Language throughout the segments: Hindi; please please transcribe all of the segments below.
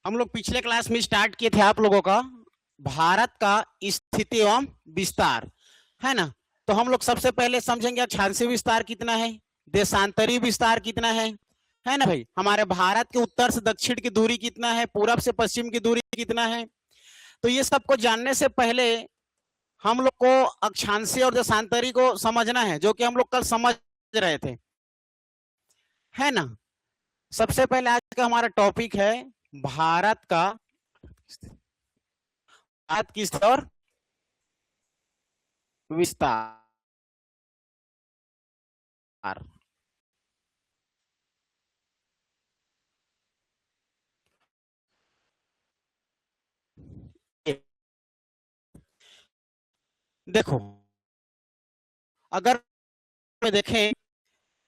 हम लोग पिछले क्लास में स्टार्ट किए थे आप लोगों का भारत का स्थिति एवं विस्तार, है ना। तो हम लोग सबसे पहले समझेंगे अक्षांशीय विस्तार कितना है, देशांतरी विस्तार कितना है ना भाई। हमारे भारत के उत्तर से दक्षिण की दूरी कितना है, पूरब से पश्चिम की दूरी कितना है। तो ये सबको जानने से पहले हम लोग को अक्षांशीय और देशांतरी को समझना है, जो कि हम लोग कल समझ रहे थे, है ना। सबसे पहले आज का हमारा टॉपिक है भारत का भारत की और विस्तार। देखो, अगर देखें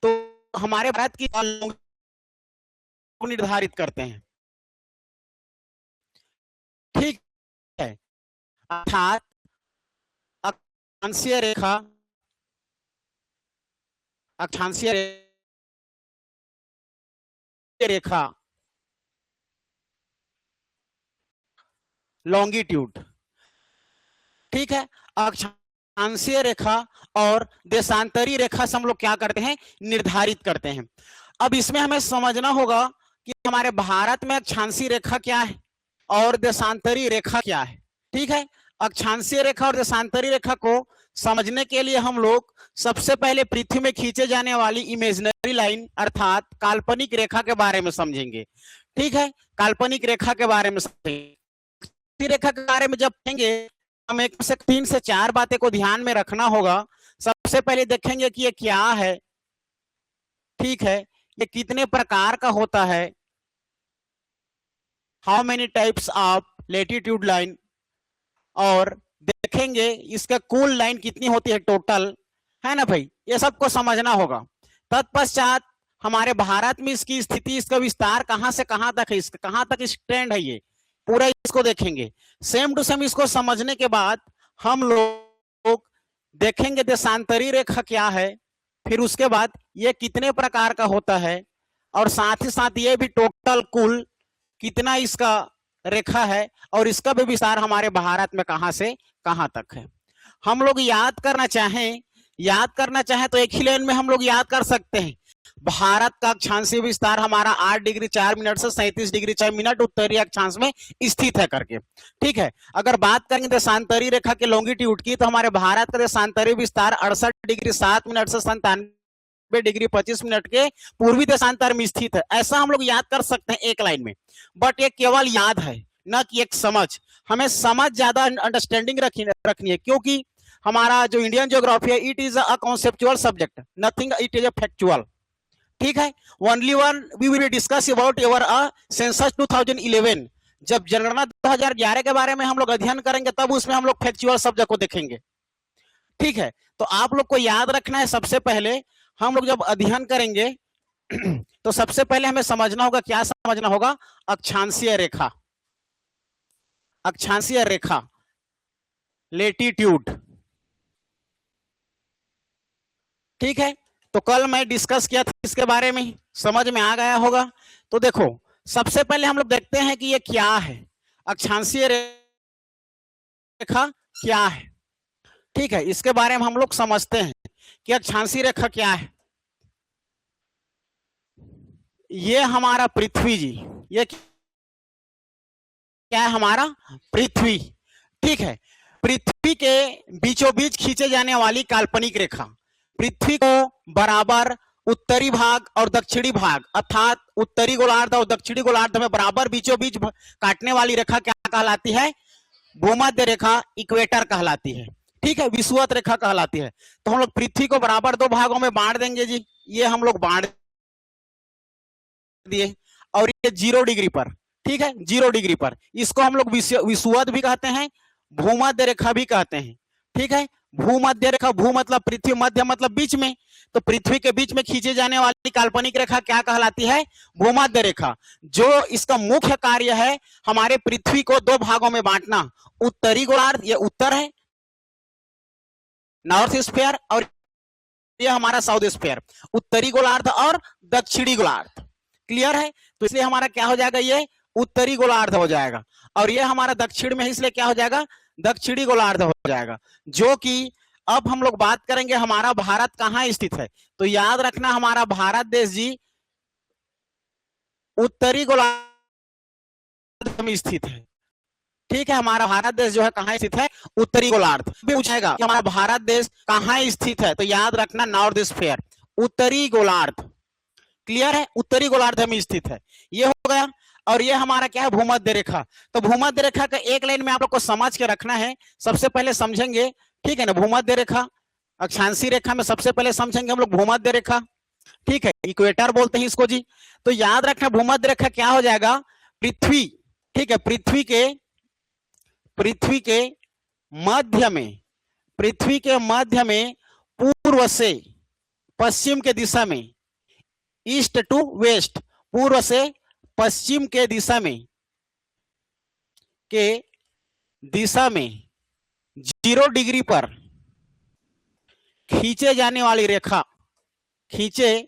तो हमारे भारत की निर्धारित करते हैं, ठीक है। अर्थात अक्षांशीय रेखा, अक्षांशीय रेखा लॉन्गिट्यूड, ठीक है। अक्षांशीय रेखा और देशांतरी रेखा से हम लोग क्या करते हैं, निर्धारित करते हैं। अब इसमें हमें समझना होगा कि हमारे भारत में अक्षांशीय रेखा क्या है और देशांतरी रेखा क्या है, ठीक है। अक्षांशीय रेखा और देशांतरी रेखा को समझने के लिए हम लोग सबसे पहले पृथ्वी में खींचे जाने वाली इमेजिनरी लाइन अर्थात काल्पनिक रेखा के बारे में समझेंगे, ठीक है। काल्पनिक रेखा के बारे में समझेंगे। रेखा के बारे में जब पढ़ेंगे हम एक से 3 से 4 बातें को ध्यान में रखना होगा। सबसे पहले देखेंगे कि ये क्या है, ठीक है, ये कितने प्रकार का होता है, how many types of latitude line, और देखेंगे इसका कुल लाइन कितनी होती है टोटल, है ना भाई। ये सबको समझना होगा। तत्पश्चात हमारे भारत में इसकी स्थिति, इसका विस्तार कहां से कहां तक है, इसका कहां तक स्टैंड है, ये पूरा इसको देखेंगे। सेम टू सेम इसको समझने के बाद हम लोग देखेंगे देशांतरी रेखा क्या है, फिर उसके बाद ये कितने प्रकार का होता है, और साथ ही साथ ये भी टोटल कुल कितना इसका रेखा है, और इसका भी विस्तार हमारे भारत में कहां से कहां तक है। हम लोग याद करना चाहें तो एक ही लाइन में हम लोग याद कर सकते हैं। भारत का अक्षांशीय विस्तार हमारा 8 डिग्री 4 मिनट से 37 डिग्री 6 मिनट उत्तरी अक्षांश में स्थित है करके, ठीक है। अगर बात करेंगे देशांतरी रेखा के लॉन्गिट्यूड की, तो हमारे भारत का देशांतरी विस्तार 68 डिग्री 7 मिनट से 97 डिग्री 25 मिनट के पूर्वी देशांतर में स्थित है। ऐसा हम लोग याद कर सकते हैं एक लाइन में, बट ये केवल याद है, न कि एक समझ। हमें समझ ज्यादा अंडरस्टैंडिंग रखनी है, क्योंकि हमारा जो इंडियन ज्योग्राफी है, it is a conceptual subject, nothing it is a factual, ठीक है। Only one we will discuss about your census 2011। जब जनगणना 2011 के बारे में हम लोग अध्ययन करेंगे, तब उसमें हम लोग फैक्चुअल सब्जेक्ट को देखेंगे, ठीक है। तो आप लोग को याद रखना है, सबसे पहले हम लोग जब अध्ययन करेंगे तो सबसे पहले हमें समझना होगा, क्या समझना होगा, अक्षांशीय रेखा, अक्षांशीय रेखा लेटीट्यूड, ठीक है। तो कल मैं डिस्कस किया था इसके बारे में, समझ में आ गया होगा। तो देखो, सबसे पहले हम लोग देखते हैं कि ये क्या है, अक्षांशीय रेखा क्या है, ठीक है। इसके बारे में हम लोग समझते हैं कि अक्षांशीय रेखा क्या है। ये हमारा पृथ्वी जी, ये क्या है, हमारा पृथ्वी, ठीक है। पृथ्वी के बीचों बीच खींचे जाने वाली काल्पनिक रेखा, पृथ्वी को बराबर उत्तरी भाग और दक्षिणी भाग अर्थात उत्तरी गोलार्ध और दक्षिणी गोलार्ध में बराबर बीचों बीच काटने वाली रेखा क्या कहलाती है, भूमध्य रेखा, इक्वेटर कहलाती है, ठीक है, विषुवत रेखा कहलाती है। तो हम लोग पृथ्वी को बराबर 2 भागों में बांट देंगे जी, ये हम लोग बांट दिए, और ये 0 डिग्री पर, ठीक है, 0 डिग्री पर, इसको हम लोग विषुवत भी कहते हैं, भूमध्य रेखा भी कहते हैं, ठीक है। भूमध्य रेखा, भू मतलब पृथ्वी, मध्य मतलब बीच में, तो पृथ्वी के बीच में खींचे जाने वाली काल्पनिक रेखा क्या कहलाती है, भूमध्य रेखा। जो इसका मुख्य कार्य है हमारे पृथ्वी को 2 भागों में बांटना, उत्तरी गोलार्ध, ये उत्तर है, नॉर्थ स्फीयर, और ये हमारा साउथ स्फीयर, उत्तरी गोलार्ध और दक्षिणी गोलार्ध, क्लियर है। तो इसलिए हमारा क्या हो जाएगा, ये उत्तरी गोलार्ध हो जाएगा, और ये हमारा दक्षिण में है, इसलिए क्या हो जाएगा, दक्षिणी गोलार्ध हो जाएगा। जो कि अब हम लोग बात करेंगे हमारा भारत कहाँ स्थित है, तो याद रखना हमारा भारत देश जी उत्तरी गोलार्ध में स्थित है। ठीक है, हमारा भारत देश जो है कहाँ स्थित है, उत्तरी गोलार्ध। पूछेगा कि हमारा भारत देश कहाँ स्थित है, तो याद रखना नॉर्थ स्फीयर, उत्तरी गोलार्ध। क्लियर है, उत्तरी गोलार्ध में स्थित है, ये हो गया। और ये हमारा क्या है, भूमध्य रेखा। तो भूमध्य रेखा का एक लाइन में आप लोग को समझ के रखना है, सबसे पहले समझेंगे, ठीक है ना, भूमध्य रेखा, अक्षांशीय रेखा में सबसे पहले समझेंगे हम लोग भूमध्य रेखा, ठीक है, इक्वेटर बोलते हैं इसको जी। तो याद रखना भूमध्य रेखा क्या हो जाएगा, पृथ्वी, ठीक है, पृथ्वी के मध्य में, पृथ्वी के मध्य में पूर्व से पश्चिम के दिशा में, ईस्ट टू वेस्ट, पूर्व से पश्चिम के दिशा में, 0 डिग्री पर खींचे जाने वाली रेखा, खींचे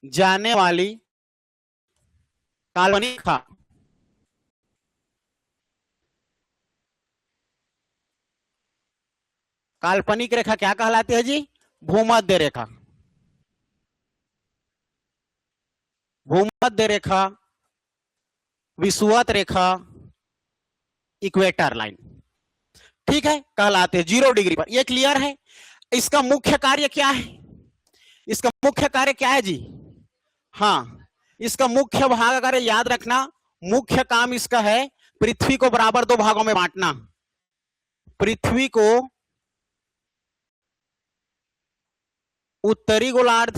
जाने वाली काल्पनिक रेखा, काल्पनिक रेखा क्या कहलाती है जी, भूमध्य रेखा। भूमध्य रेखा, विषुवत रेखा, इक्वेटर लाइन, ठीक है, कहलाते हैं 0 डिग्री पर। ये क्लियर है। इसका मुख्य कार्य क्या है, इसका मुख्य कार्य क्या है जी, हाँ, इसका मुख्य भाग अगर याद रखना, मुख्य काम इसका है पृथ्वी को बराबर 2 भागों में बांटना, पृथ्वी को उत्तरी गोलार्ध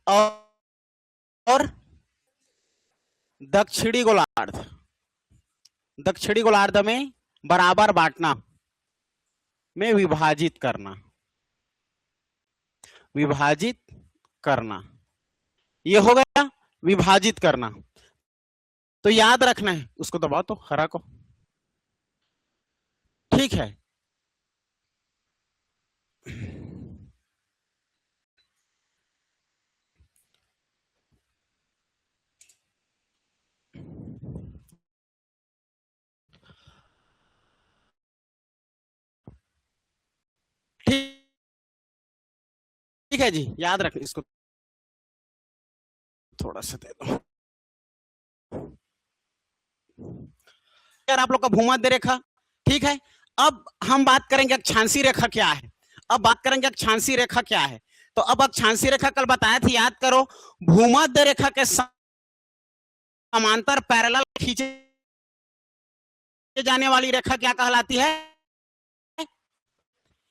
और दक्षिणी गोलार्ध में बराबर बांटना, में विभाजित करना, ये हो गया विभाजित करना। तो याद रखना है, उसको दबाओ तो हरा को, ठीक है। ठीक है जी, याद रखना, इसको थोड़ा सा दे दो यार, आप लोग का भूमध्य रेखा, ठीक है। अब हम बात करेंगे अक्षांशीय रेखा क्या है, अब बात करेंगे अक्षांशीय रेखा क्या है। तो अब अक्षांशीय रेखा कल बताया थी, याद करो, भूमध्य रेखा के समांतर पैरेलल खींचे जाने वाली रेखा क्या कहलाती है,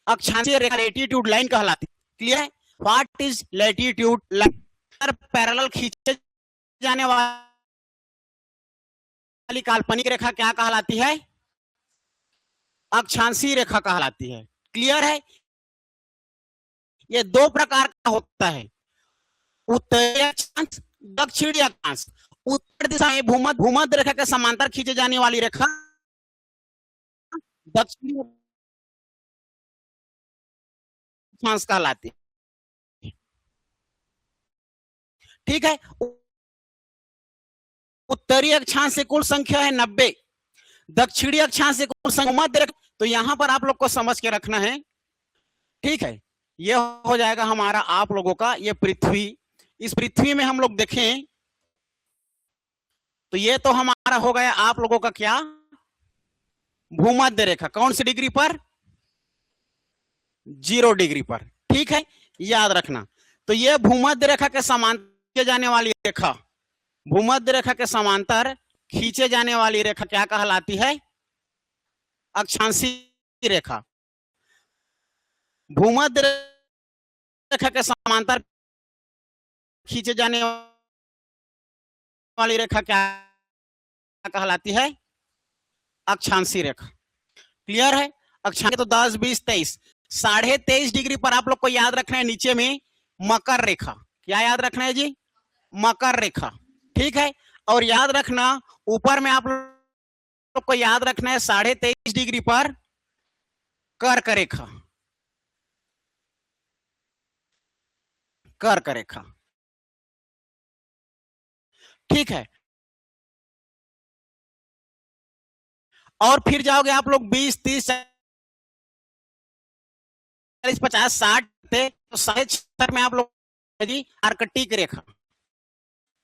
अक्षांशीय रेखा, लैटिट्यूड लाइन कहलाती है। क्लियर है, what is latitude line, parallel खींचे जाने वाली काल्पनिक रेखा क्या कहलाती है, अक्षांशीय रेखा कहलाती है। क्लियर है, ये 2 प्रकार का होता है, उत्तरी अक्षांश, दक्षिणी अक्षांश। उत्तर दिशा में भूमध्य रेखा के समांतर खींचे जाने वाली रेखा दक्षिणी अक्षांश कहलाती है, ठीक है। उत्तरी अक्षांश से कुल संख्या है 90, दक्षिणी अक्षांश से कुल संख्या मध्य रेखा। तो यहां पर आप लोग को समझ के रखना है, ठीक है। ये हो जाएगा हमारा आप लोगों का ये पृथ्वी, इस पृथ्वी में हम लोग देखें तो ये तो हमारा हो गया आप लोगों का क्या, भूमध्य रेखा, कौन सी डिग्री पर, 0 डिग्री पर, ठीक है, याद रखना। तो ये भूमध्य रेखा के समांतर जाने वाली रेखा, भूमध्य रेखा के समांतर खींचे जाने वाली रेखा क्या कहलाती है, अक्षांशीय रेखा। भूमध्य रेखा के समांतर खींचे जाने वाली रेखा क्या कहलाती है, अक्षांशीय रेखा। क्लियर है, अक्षांशीय तो 10, 20, 23, 23.5 डिग्री पर आप लोग को याद रखना है नीचे में मकर रेखा, क्या याद रखना है जी, मकर रेखा, ठीक है। और याद रखना ऊपर में आप लोग को याद रखना है 23.5 डिग्री पर कर्क रेखा, कर्क रेखा। ठीक है, और फिर जाओगे आप लोग 20, 30, 40, 50, 60 तो 60 में आप लोग जी आर्कटिक रेखा,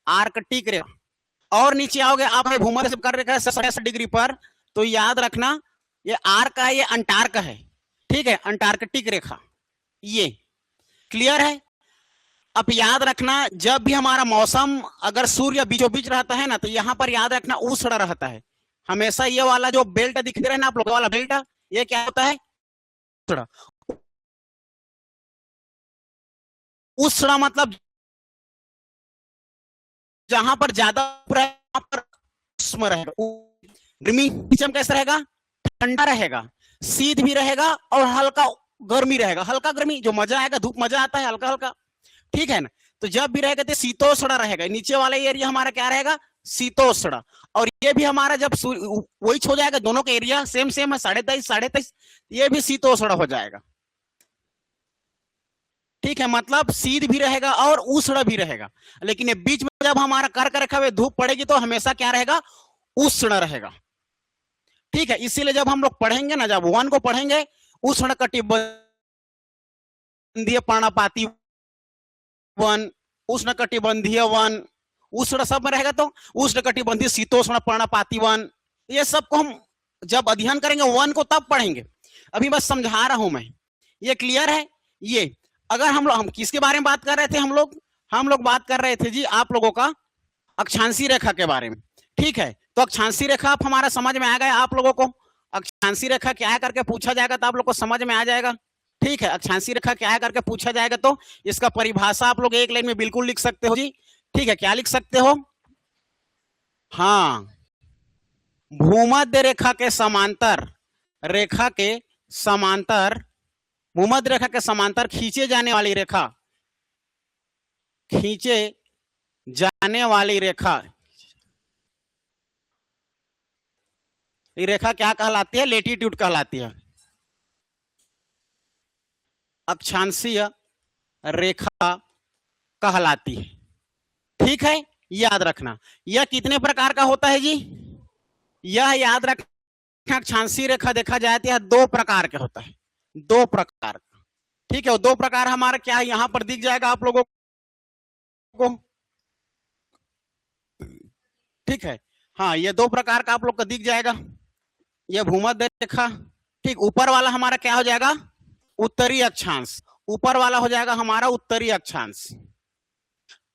आर्कटिक रेखा। और नीचे आओगे आप भूमध्य से कर रेखा 60 डिग्री पर, तो याद रखना ये आर्क है, ये अंटार्क है। ठीक है, अंटार्कटिक रेखा ये क्लियर है। अब याद रखना जब भी हमारा मौसम अगर सूर्य बीचों बीच रहता है ना, तो यहां पर याद रखना उष्ण रहता है हमेशा। ये वाला जो बेल्ट दिख रहा है ना आप लोग वाला बेल्ट, ये क्या होता है? उष्ण मतलब जहां पर ज्यादा उष्ण रहेगा। गर्मी कैसा रहेगा? ठंडा रहेगा, शीत भी रहेगा और हल्का गर्मी रहेगा। हल्का गर्मी जो मजा आएगा, धूप मजा आता है हल्का हल्का, ठीक है ना। तो जब भी रहेगा तो शीतोष्ण रहेगा। नीचे वाला एरिया हमारा क्या रहेगा? शीतोष्ण। और ये भी हमारा जब वही हो जाएगा, दोनों का एरिया सेम सेम है 23.5 23.5, ये भी शीतोष्ण हो जाएगा। ठीक है, मतलब शीत भी रहेगा और उष्ण भी रहेगा। लेकिन ये बीच में जब हमारा कर्क रेखा में धूप पड़ेगी तो हमेशा क्या रहेगा? उष्ण रहेगा। ठीक है, इसीलिए जब हम लोग पढ़ेंगे ना, जब वन को पढ़ेंगे, उष्ण कटिबंधीय पर्णपाती वन, उष्ण कटिबंधीय वन, उष्ण सब में रहेगा तो उष्ण कटिबंधीय शीतोष्ण पर्णपाती वन, ये सबको हम जब अध्ययन करेंगे वन को तब पढ़ेंगे। अभी बस समझा रहा हूं मैं, ये क्लियर है। ये अगर हम किसके बारे में बात कर रहे थे? हम लोग बात कर रहे थे जी आप लोगों का अक्षांशीय रेखा के बारे में। ठीक है, तो अक्षांशीय रेखा आप हमारा समझ में आ गया। आप लोगों को अक्षांशीय रेखा क्या है करके पूछा जाएगा तो आप लोग को समझ में आ जाएगा। ठीक है, अक्षांशीय रेखा क्या है करके पूछा जाएगा तो इसका परिभाषा आप लोग एक लाइन में बिल्कुल लिख सकते हो जी। ठीक है, क्या लिख सकते हो? हाँ, भूमध्य रेखा के समांतर, रेखा के समांतर, भूमध्य रेखा के समांतर खींचे जाने वाली रेखा, खींचे जाने वाली रेखा, ये रेखा क्या कहलाती है? लेटीट्यूड कहलाती है। अक्षांशीय रेखा कहलाती है। ठीक है, याद रखना। यह कितने प्रकार का होता है जी? यह याद रखना, अक्षांशीय रेखा देखा जाए तो यह 2 प्रकार के होता है, 2 प्रकार। ठीक है, 2 प्रकार हमारा क्या है यहां पर दिख जाएगा आप लोगों को। ठीक है, हाँ, ये 2 प्रकार का आप लोग को दिख जाएगा। ये भूमध्य रेखा, ठीक, ऊपर वाला हमारा क्या हो जाएगा? उत्तरी अक्षांश, ऊपर वाला हो जाएगा हमारा उत्तरी अक्षांश।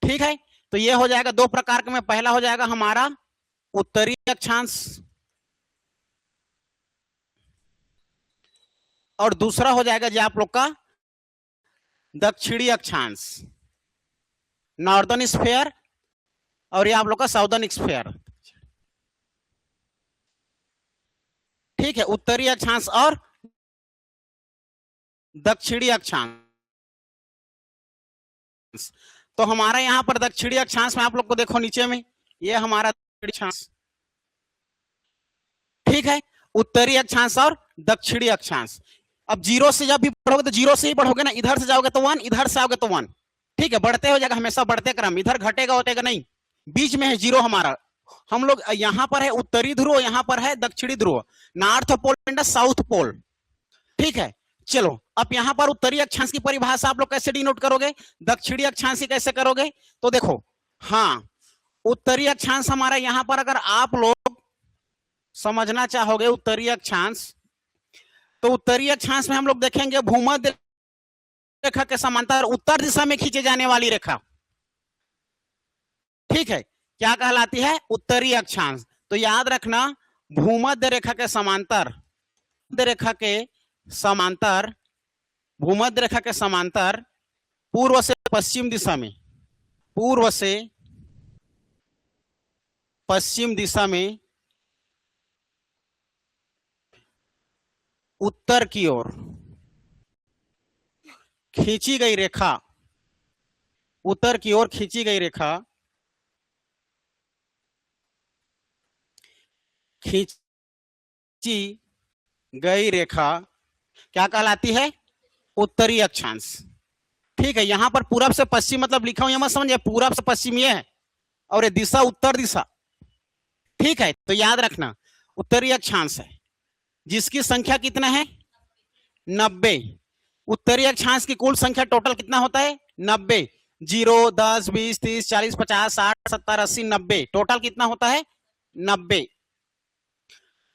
ठीक है, तो ये हो जाएगा 2 प्रकार के में। पहला हो जाएगा हमारा उत्तरी अक्षांश और दूसरा हो जाएगा जी आप लोग का दक्षिणी अक्षांश, नॉर्दर्न स्फीयर, और ये आप लोग का साउदर्न स्फीयर। ठीक है, उत्तरी अक्षांश और दक्षिणी अक्षांश। तो हमारा यहां पर दक्षिणी अक्षांश में आप लोग को देखो नीचे में, ये हमारा दक्षिणी अक्षांश। ठीक है, उत्तरी अक्षांश और दक्षिणी अक्षांश। अब 0 से जब भी पढ़ोगे तो 0 से ही पढ़ोगे ना, इधर से जाओगे तो 1, इधर से आओगे तो 1। ठीक है, बढ़ते हो जाएगा, हमेशा बढ़ते क्रम, इधर घटेगा होटेगा नहीं, बीच में है 0 हमारा। हम लोग यहां पर है उत्तरी ध्रुव, यहां पर है दक्षिणी ध्रुव, north pole and south pole. ठीक है, चलो अब यहां पर उत्तरी अक्षांश की परिभाषा आप लोग कैसे डिनोट करोगे, दक्षिणी अक्षांश की कैसे करोगे? तो देखो, हाँ, उत्तरी अक्षांश हमारा यहां पर अगर आप लोग समझना चाहोगे उत्तरी अक्षांश, तो उत्तरी अक्षांश में हम लोग देखेंगे भूमध्य रेखा के समांतर उत्तर दिशा में खींचे जाने वाली रेखा। ठीक है, क्या कहलाती है? उत्तरी अक्षांश। तो याद रखना, भूमध्य रेखा के समांतर, रेखा के समांतर, भूमध्य रेखा के समांतर पूर्व से पश्चिम दिशा में, पूर्व से पश्चिम दिशा में उत्तर की ओर खींची गई रेखा, उत्तर की ओर खींची गई रेखा, खींची गई रेखा क्या कहलाती है? उत्तरी अक्षांश। ठीक है, यहां पर पूरब से पश्चिम मतलब लिखा हूं, ये मत समझिए पूरब से पश्चिम ये है और ये दिशा उत्तर दिशा। ठीक है, तो याद रखना उत्तरी अक्षांश है जिसकी संख्या कितना है 90। उत्तरी अक्षांश की कुल संख्या टोटल कितना होता है 90। 0 10 20 30 40 50 60 70 80 90 टोटल कितना होता है 90।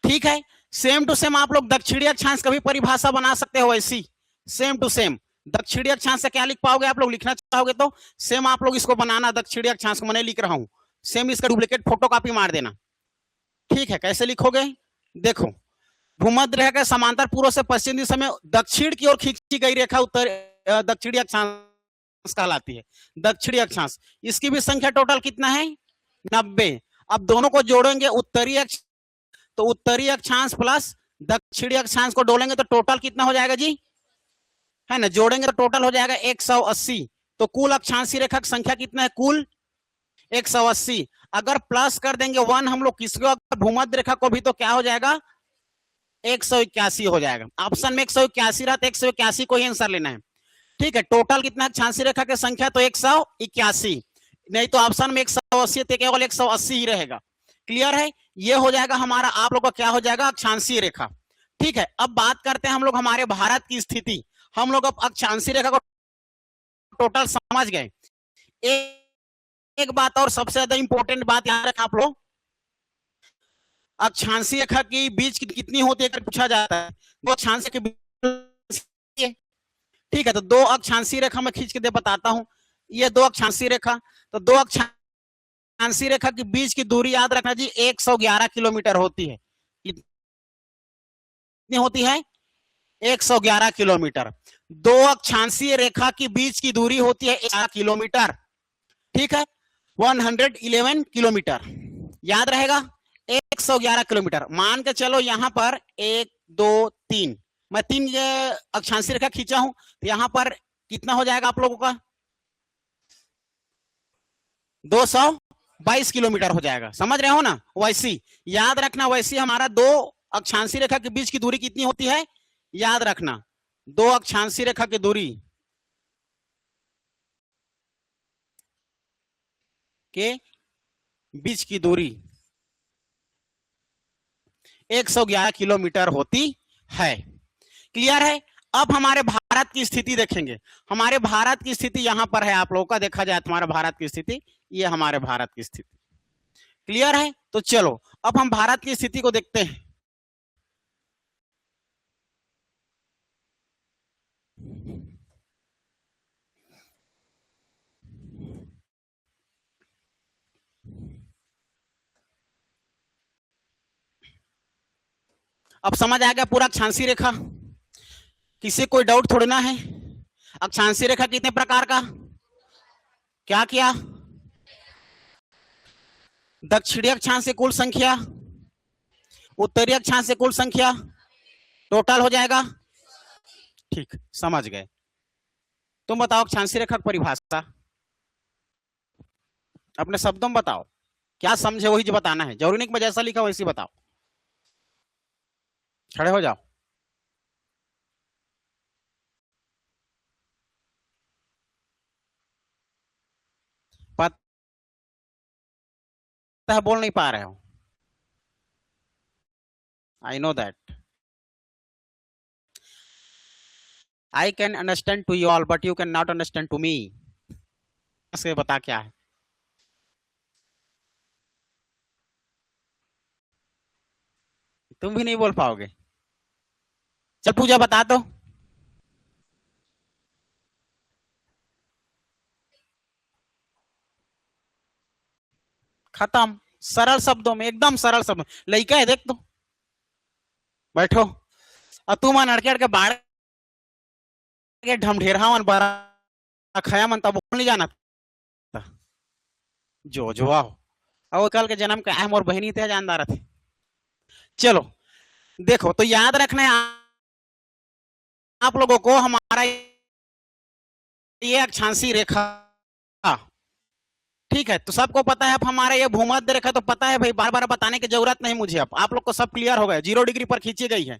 ठीक है, सेम टू सेम आप लोग दक्षिणी अक्षांश का भी परिभाषा बना सकते हो ऐसी, सेम टू सेम। दक्षिणी अक्षांश से क्या लिख पाओगे आप लोग, लिखना चाहोगे तो सेम आप लोग इसको बनाना, दक्षिणी अक्षांश को मैंने लिख रहा हूं, सेम इसका डुप्लीकेट फोटो कॉपी मार देना। ठीक है, कैसे लिखोगे देखो, भूमध्य रेखा के समांतर पूर्व से पश्चिम दिशा में दक्षिण की ओर खींची गई रेखा उत्तर दक्षिणी अक्षांश कहलाती है। दक्षिणी अक्षांश, इसकी भी संख्या टोटल कितना है 90। अब दोनों को जोड़ेंगे उत्तरी अक्षांश, तो उत्तरी अक्षांश प्लस दक्षिणी अक्षांश को जोड़ेंगे तो टोटल कितना हो जाएगा जी, है ना, जोड़ेंगे तो टोटल हो जाएगा 180। तो कुल अक्षांशीय रेखा की संख्या कितना है कुल 180। अगर प्लस कर देंगे 1 हम लोग किसको, भूमध्य रेखा को भी, तो क्या हो जाएगा 181 हो जाएगा। ऑप्शन में 181 रहा तो 181 को ही आंसर लेना है। ठीक है, टोटल कितना अक्षांशीय रेखा की संख्या तो 181, नहीं तो ऑप्शन में 180 तो केवल 180 ही रहेगा। क्लियर है, ये हो जाएगा हमारा आप लोग का क्या हो जाएगा अक्षांशीय रेखा। ठीक है, अब बात करते हैं हम लोग हमारे भारत की स्थिति। हम लोग अब अक्षांशीय रेखा को टोटल समझ गए। एक बात और सबसे ज्यादा इंपॉर्टेंट बात याद रखें आप लोग, अक्षांशीय रेखा की बीच कितनी होती है अगर पूछा जाता है, वो अक्षांशीय के बीच। ठीक है, तो 2 अक्षांशीय रेखा मैं खींच के दे बताता हूं, ये 2 अक्षांशीय रेखा, तो 2 अक्षांशीय रेखा के बीच की दूरी याद रखना जी 111 किलोमीटर होती है। कितनी होती है 111 किलोमीटर। 2 अक्षांशीय रेखा की बीच की दूरी होती है 1 किलोमीटर। ठीक है, 111 किलोमीटर याद रहेगा, 111 किलोमीटर। मान के चलो यहां पर 1 2 3, मैं 3 अक्षांशीय रेखा खींचा हूं, तो यहां पर कितना हो जाएगा आप लोगों का 222 किलोमीटर हो जाएगा। समझ रहे हो ना, वैसी याद रखना, वैसी हमारा 2 अक्षांशीय रेखा के बीच की दूरी कितनी होती है याद रखना, 2 अक्षांशीय रेखा की दूरी के बीच की दूरी 111 किलोमीटर होती है। क्लियर है, अब हमारे भारत की स्थिति देखेंगे। हमारे भारत की स्थिति यहां पर है, आप लोगों का देखा जाए तुम्हारा भारत की स्थिति, ये हमारे भारत की स्थिति। क्लियर है, तो चलो अब हम भारत की स्थिति को देखते हैं। अब समझ आ गया पूरा अक्षांशीय रेखा, किसी कोई डाउट थोड़ी ना है। अक्षांशीय रेखा कितने प्रकार का, क्या किया, दक्षिणी अक्षांश से कुल संख्या, उत्तरी अक्षांश से कुल संख्या, टोटल हो जाएगा। ठीक, समझ गए। तुम बताओ अक्षांशीय रेखा की परिभाषा अपने शब्दों में बताओ, क्या समझे वही जो बताना है, जरूरी नहीं कि मैं जैसा लिखा वैसी बताओ। खड़े हो जाओ। पता है बोल नहीं पा रहे हो, I know that, I can understand to you all but you can not understand to me. बता क्या है, तुम भी नहीं बोल पाओगे। चल पूजा बता दो। खत्म, सरल शब्दों में, एकदम सरल शब्द। लड़का है देख, तो बैठो और तू मन अड़के अड़के बाढ़ के ढमढेरा मन बारा खाया मन तब बोल नहीं जाना जो आओ। और कल के जन्म का अहम और बहनी थे जानदार थे। चलो देखो, तो याद रखना है आप लोगों को हमारा ये अक्षांशीय रेखा, ठीक है, तो सबको पता है। अब हमारा ये भूमध्य रेखा तो पता है भाई, बार बार बताने की जरूरत नहीं मुझे, अब आप लोग को सब क्लियर हो गया, 0 डिग्री पर खींची गई है।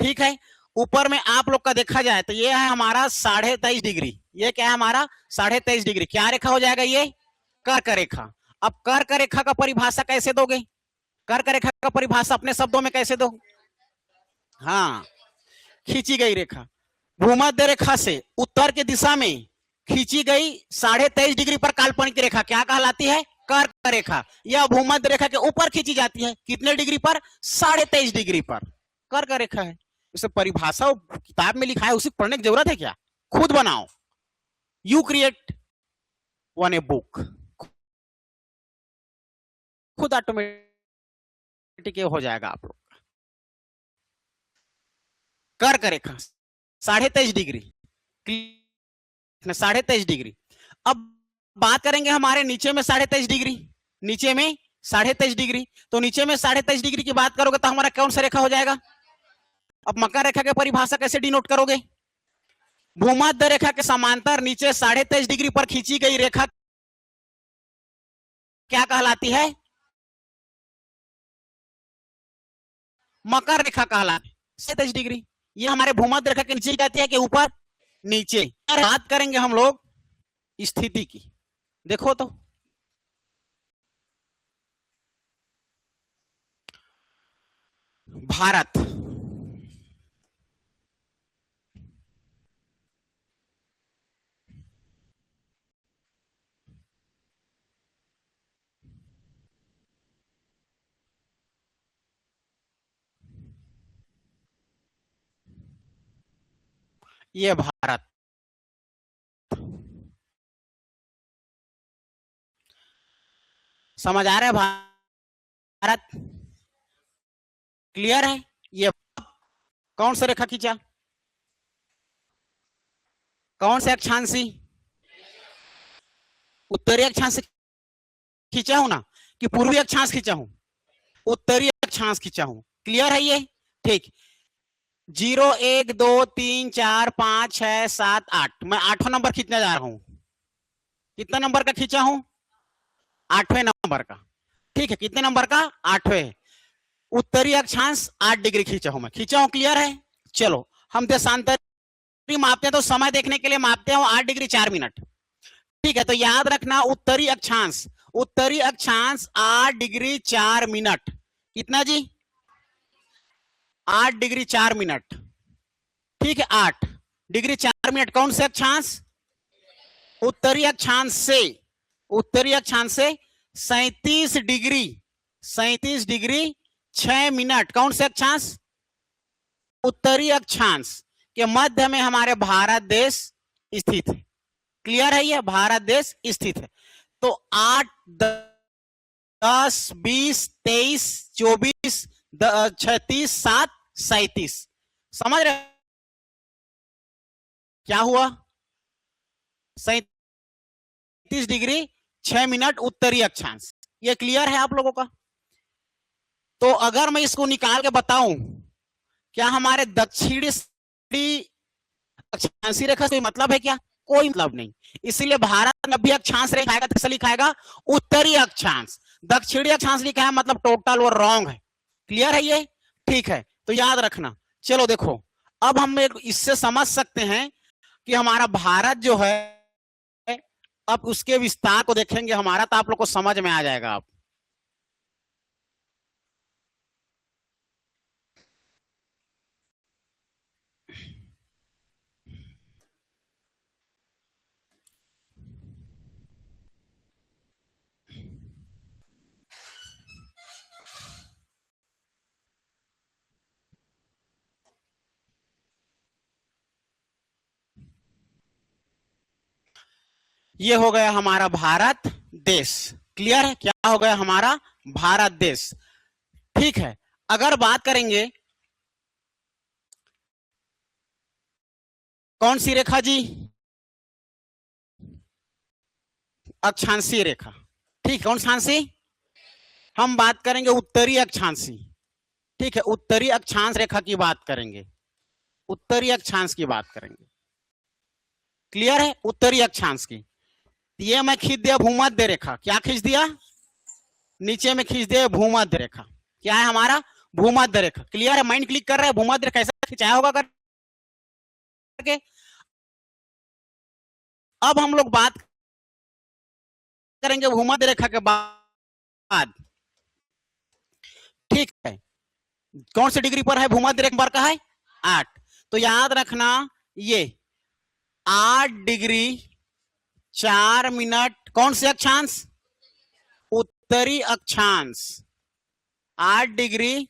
ठीक है, ऊपर में आप लोग का देखा जाए तो ये है हमारा 23.5 डिग्री, ये क्या है हमारा 23.5 डिग्री, क्या रेखा हो जाएगा ये कर्क रेखा। अब कर्क रेखा का परिभाषा कैसे दोगे, कर्क रेखा का परिभाषा अपने शब्दों में कैसे दो, हाँ खींची गई रेखा, भूमध्य रेखा से उत्तर की दिशा में खींची गई 23.5 डिग्री पर काल्पनिक रेखा क्या कहलाती है, कर्क रेखा। यह भूमध्य रेखा के ऊपर खींची जाती है, कितने डिग्री पर, 23.5 डिग्री पर, कर्क रेखा है। इसे परिभाषा किताब में लिखा है, उसी पढ़ने की जरूरत है क्या, खुद बनाओ, you create one a book, खुद ऑटोमेटिक हो जाएगा आप लोग। कर्क रेखा 23.5 डिग्री, 23.5 डिग्री। अब बात करेंगे हमारे नीचे में 23.5 डिग्री, नीचे में 23.5 डिग्री, तो नीचे में 23.5 डिग्री की बात करोगे तो हमारा कौन सा रेखा हो जाएगा। अब मकर रेखा की परिभाषा कैसे डिनोट करोगे, भूमध्य रेखा के समांतर नीचे 23.5 डिग्री पर खींची गई रेखा क्या कहलाती है, मकर रेखा कहलाती है 23.5 डिग्री। ये हमारे भूमध्य रेखा के नीचे जाती है कि ऊपर, नीचे। बात करेंगे हम लोग स्थिति की, देखो तो भारत, ये भारत, समझ आ रहा है भारत, क्लियर है। ये कौन सा रेखा खींचा, कौन से अक्षांशी, उत्तरी अक्षांश खींचा हूं ना कि पूर्वी अक्षांश खींचा हूं, उत्तरी अक्षांश खींचा हूं, क्लियर है ये, ठीक। 0 1 2 3 4 5 6 7 8, मैं 8वां नंबर खींचने जा रहा हूं, कितना नंबर का खींचा हूं, 8वें नंबर का, ठीक है, कितने नंबर का, 8वें। उत्तरी अक्षांश 8 डिग्री खींचा हूं मैं, खींचा हूं, क्लियर है। चलो हम देशांतरी मापते हैं तो समय देखने के लिए मापते हैं 8 डिग्री 4 मिनट, ठीक है। तो याद रखना उत्तरी अक्षांश, उत्तरी अक्षांश 8 डिग्री 4 मिनट, कितना जी, 8 डिग्री 4 मिनट, ठीक है, 8 डिग्री 4 मिनट कौन से अक्षांश, उत्तरी अक्षांश से, उत्तरी अक्षांश से 37 डिग्री, 37 डिग्री 6 मिनट कौन से अक्षांश, उत्तरी अक्षांश के मध्य में हमारे भारत देश स्थित है, क्लियर है, ये भारत देश स्थित है। तो 8 10 20 23 24 36 7 37, समझ रहे क्या हुआ, 37 डिग्री 6 मिनट उत्तरी अक्षांश, ये क्लियर है आप लोगों का। तो अगर मैं इसको निकाल के बताऊं, क्या हमारे दक्षिणी अक्षांशी रेखा से मतलब है क्या, कोई मतलब नहीं, इसीलिए भारत में भी अक्षांश रेखा आएगा तो लिखाएगा उत्तरी अक्षांश, दक्षिणी अक्षांश लिखा है मतलब टोटल वो रॉन्ग है, क्लियर है ये, ठीक है। तो याद रखना, चलो देखो अब हम इससे समझ सकते हैं कि हमारा भारत जो है, अब उसके विस्तार को देखेंगे हमारा तो आप लोग को समझ में आ जाएगा। आप ये हो गया हमारा भारत देश, क्लियर है, क्या हो गया हमारा भारत देश, ठीक है। अगर बात करेंगे कौन सी रेखा जी, अक्षांशीय रेखा, ठीक, कौन अक्षांशी, हम बात करेंगे उत्तरी अक्षांशी, ठीक है, उत्तरी अक्षांश रेखा की बात करेंगे, उत्तरी अक्षांश की बात करेंगे, क्लियर है, उत्तरी अक्षांश की। ये मैं खींच दिया भूमध्य रेखा, क्या खींच दिया, नीचे में खींच दिया भूमध्य रेखा, क्या है हमारा भूमध्य रेखा, क्लियर है, माइंड क्लिक कर रहा है, भूमध्य रेखा कैसा खिंचाया होगा, अगर के अब हम लोग बात करेंगे भूमध्य रेखा के बाद। ठीक है, कौन सी डिग्री पर है भूमध्य रेखा पर का है 8। तो याद रखना ये 8 डिग्री 4 मिनट कौन से अक्षांश, उत्तरी अक्षांश। 8 डिग्री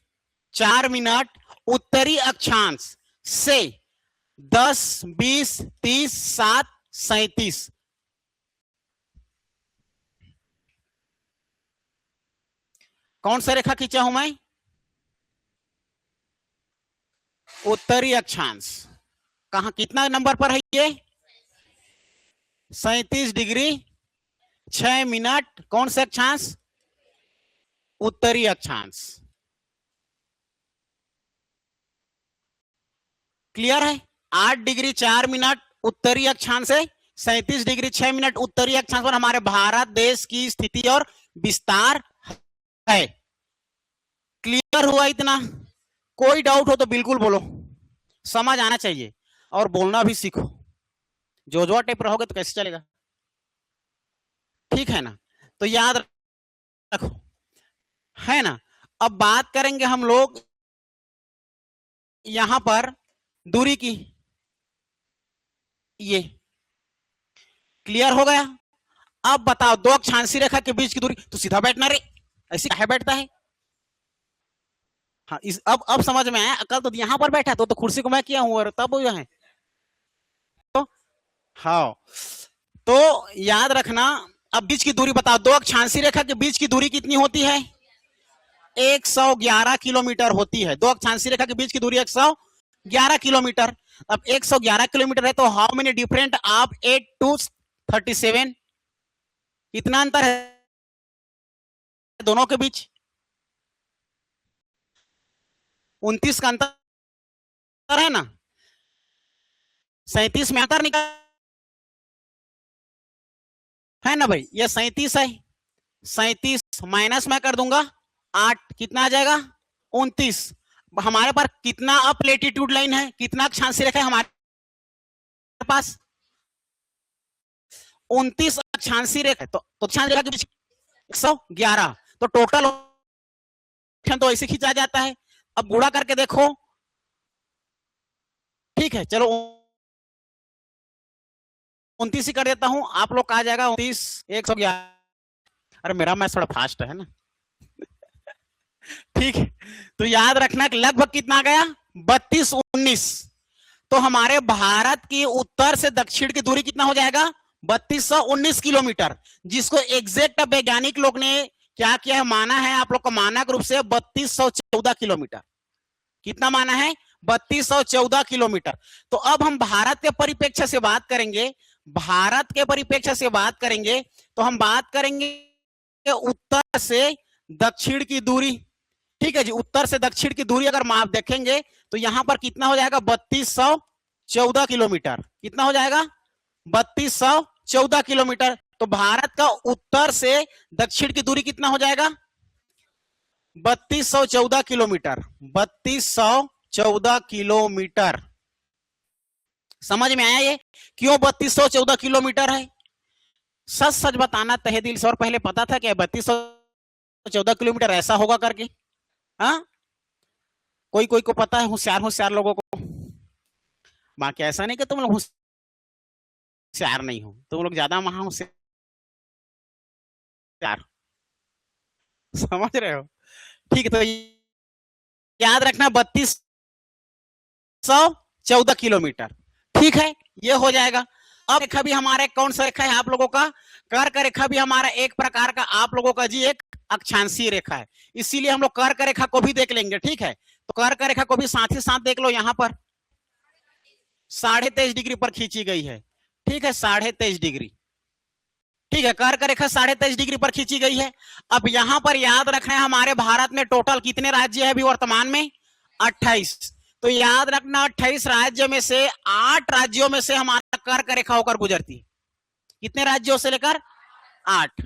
4 मिनट उत्तरी अक्षांश से 10, 20, 30, 7, 37। कौन सा रेखा खींचा हूं मैं, उत्तरी अक्षांश। कहां कितना नंबर पर है ये 37 डिग्री 6 मिनट कौन से अक्षांश, उत्तरी अक्षांश। क्लियर है, 8 डिग्री 4 मिनट उत्तरी अक्षांश से 37 डिग्री 6 मिनट उत्तरी अक्षांश पर हमारे भारत देश की स्थिति और विस्तार है। क्लियर हुआ इतना? कोई डाउट हो तो बिल्कुल बोलो, समझ आना चाहिए और बोलना भी सीखो। जो टाइप रहोगे तो कैसे चलेगा, ठीक है ना? तो याद रखो, है ना। अब बात करेंगे हम लोग यहां पर दूरी की। ये क्लियर हो गया? अब बताओ दो अक्षांशीय रेखा के बीच की दूरी, तो सीधा बैठना रे, ऐसे काहे बैठता है? हाँ, इस अब समझ में आया। अकल तो यहां पर बैठा तो कुर्सी को मैं किया हूं और तब जो है तो हाँ, तो याद रखना। अब बीच की दूरी बताओ, दो अक्षांशीय रेखा के बीच की दूरी कितनी होती है, 111 किलोमीटर होती है। दो अक्षांशीय रेखा के बीच की दूरी 111 किलोमीटर। अब 111 किलोमीटर है तो how many different of 8 to 37, कितना अंतर है दोनों के बीच? 29 का अंतर है ना। 37 में अंतर निकाल है ना भाई, ये 37 है। 37 माइनस मैं कर दूंगा 8, कितना आ जाएगा 29। हमारे पास कितना अप लेटीट्यूड लाइन है, कितना अक्षांशीय रेखा है हमारे पास, 29 अक्षांशीय रेखा। तो अक्षांशीय रेखा के बीच 111, तो टोटल तो ऐसे खींचा जाता है। अब गुणा करके देखो, ठीक है, चलो 29 ही कर देता हूं, आप लोग का आ जाएगा 29 111। अरे मेरा मैथ थोड़ा फास्ट है ना ठीक है, तो याद रखना कि लगभग कितना आ गया 32 19। तो हमारे भारत की उत्तर से दक्षिण की दूरी कितना हो जाएगा 3219 किलोमीटर, जिसको एग्जैक्ट वैज्ञानिक लोग ने क्या किया है, माना है आप लोग को मानक रूप से 3214 किलोमीटर। कितना माना है 3214 किलोमीटर। तो अब हम भारत के परिप्रेक्ष्य से बात करेंगे, भारत के परिप्रेक्ष्य से बात करेंगे तो हम बात करेंगे उत्तर से दक्षिण की दूरी। ठीक है जी, उत्तर से दक्षिण की दूरी अगर माप देखेंगे तो यहां पर कितना हो जाएगा 3214 किलोमीटर। कितना हो जाएगा 3214 किलोमीटर। तो भारत का उत्तर से दक्षिण की दूरी कितना हो जाएगा 3214 किलोमीटर। 3214 किलोमीटर। समझ में आया ये क्यों 3214 किलोमीटर है? सच सच बताना तहे दिल से, और पहले पता था क्या 3214 किलोमीटर ऐसा होगा करके? हाँ, कोई कोई को पता है, होशियार होशियार लोगों को। बाकी ऐसा नहीं कि तुम लोग होशियार नहीं हो, तुम लोग ज्यादा महा होशियार, समझ रहे हो? ठीक है, तो याद रखना 3214 किलोमीटर। ठीक है, ये हो जाएगा। अब रेखा भी हमारा कौन सा रेखा है आप लोगों का, कर्क रेखा भी हमारा एक प्रकार का आप लोगों का जी एक अक्षांशीय रेखा है, इसीलिए हम लोग कर्क रेखा को भी देख लेंगे। ठीक है, तो कर्क रेखा को भी साथ ही साथ देख लो, यहां पर 23.5 डिग्री पर खींची गई है। ठीक है, 23.5 डिग्री। ठीक है, कर्क रेखा 23.5 डिग्री पर खींची गई है। अब यहां पर याद रखना है हमारे भारत में टोटल कितने राज्य है अभी वर्तमान में 28। तो याद रखना 28 राज्यों में से 8 राज्यों में से हमारा कर्क रेखा होकर गुजरती है। कितने राज्यों से लेकर 8।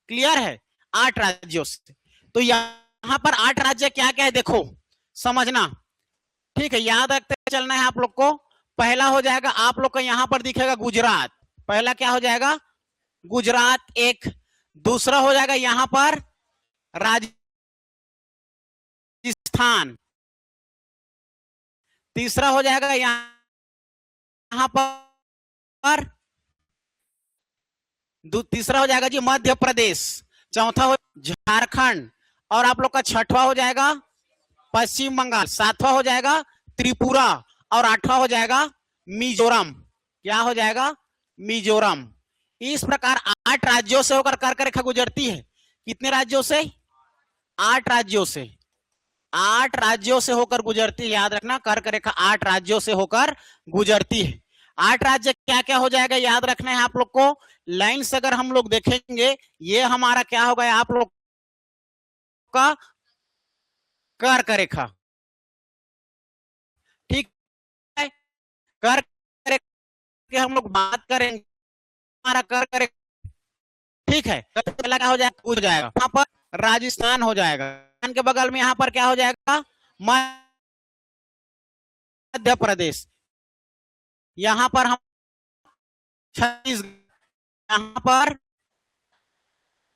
क्लियर है, 8 राज्यों से। तो यहां पर 8 राज्य क्या क्या है देखो, समझना। ठीक है, याद रखते चलना है आप लोग को। पहला हो जाएगा आप लोग का यहां पर दिखेगा गुजरात, पहला क्या हो जाएगा गुजरात एक, दूसरा हो जाएगा यहां पर राजस्थान, तीसरा हो जाएगा यहां पर तीसरा हो जाएगा जी मध्य प्रदेश, चौथा हो झारखंड, और आप लोग का छठवां हो जाएगा पश्चिम बंगाल, सातवां हो जाएगा त्रिपुरा, और आठवां हो जाएगा मिजोरम। क्या हो जाएगा मिजोरम। इस प्रकार 8 राज्यों से होकर कर्क रेखा गुजरती है। कितने राज्यों से 8 राज्यों से, 8 राज्यों से होकर गुजरती है। याद रखना कर्क रेखा 8 राज्यों से होकर गुजरती है। 8 राज्य क्या क्या हो जाएगा याद रखना है आप लोग को। लाइन से अगर हम लोग देखेंगे ये हमारा क्या होगा आप लोग का कर्क रेखा, ठीक है। कर्क रेखा हम लोग बात करेंगे हमारा कर्क रेखा, ठीक है। पहला क्या हो जाएगा हो जाएगा यहाँ पर राजस्थान हो जाएगा, के बगल में यहाँ पर क्या हो जाएगा मध्य प्रदेश, यहाँ पर हम छत्तीसगढ़, यहाँ पर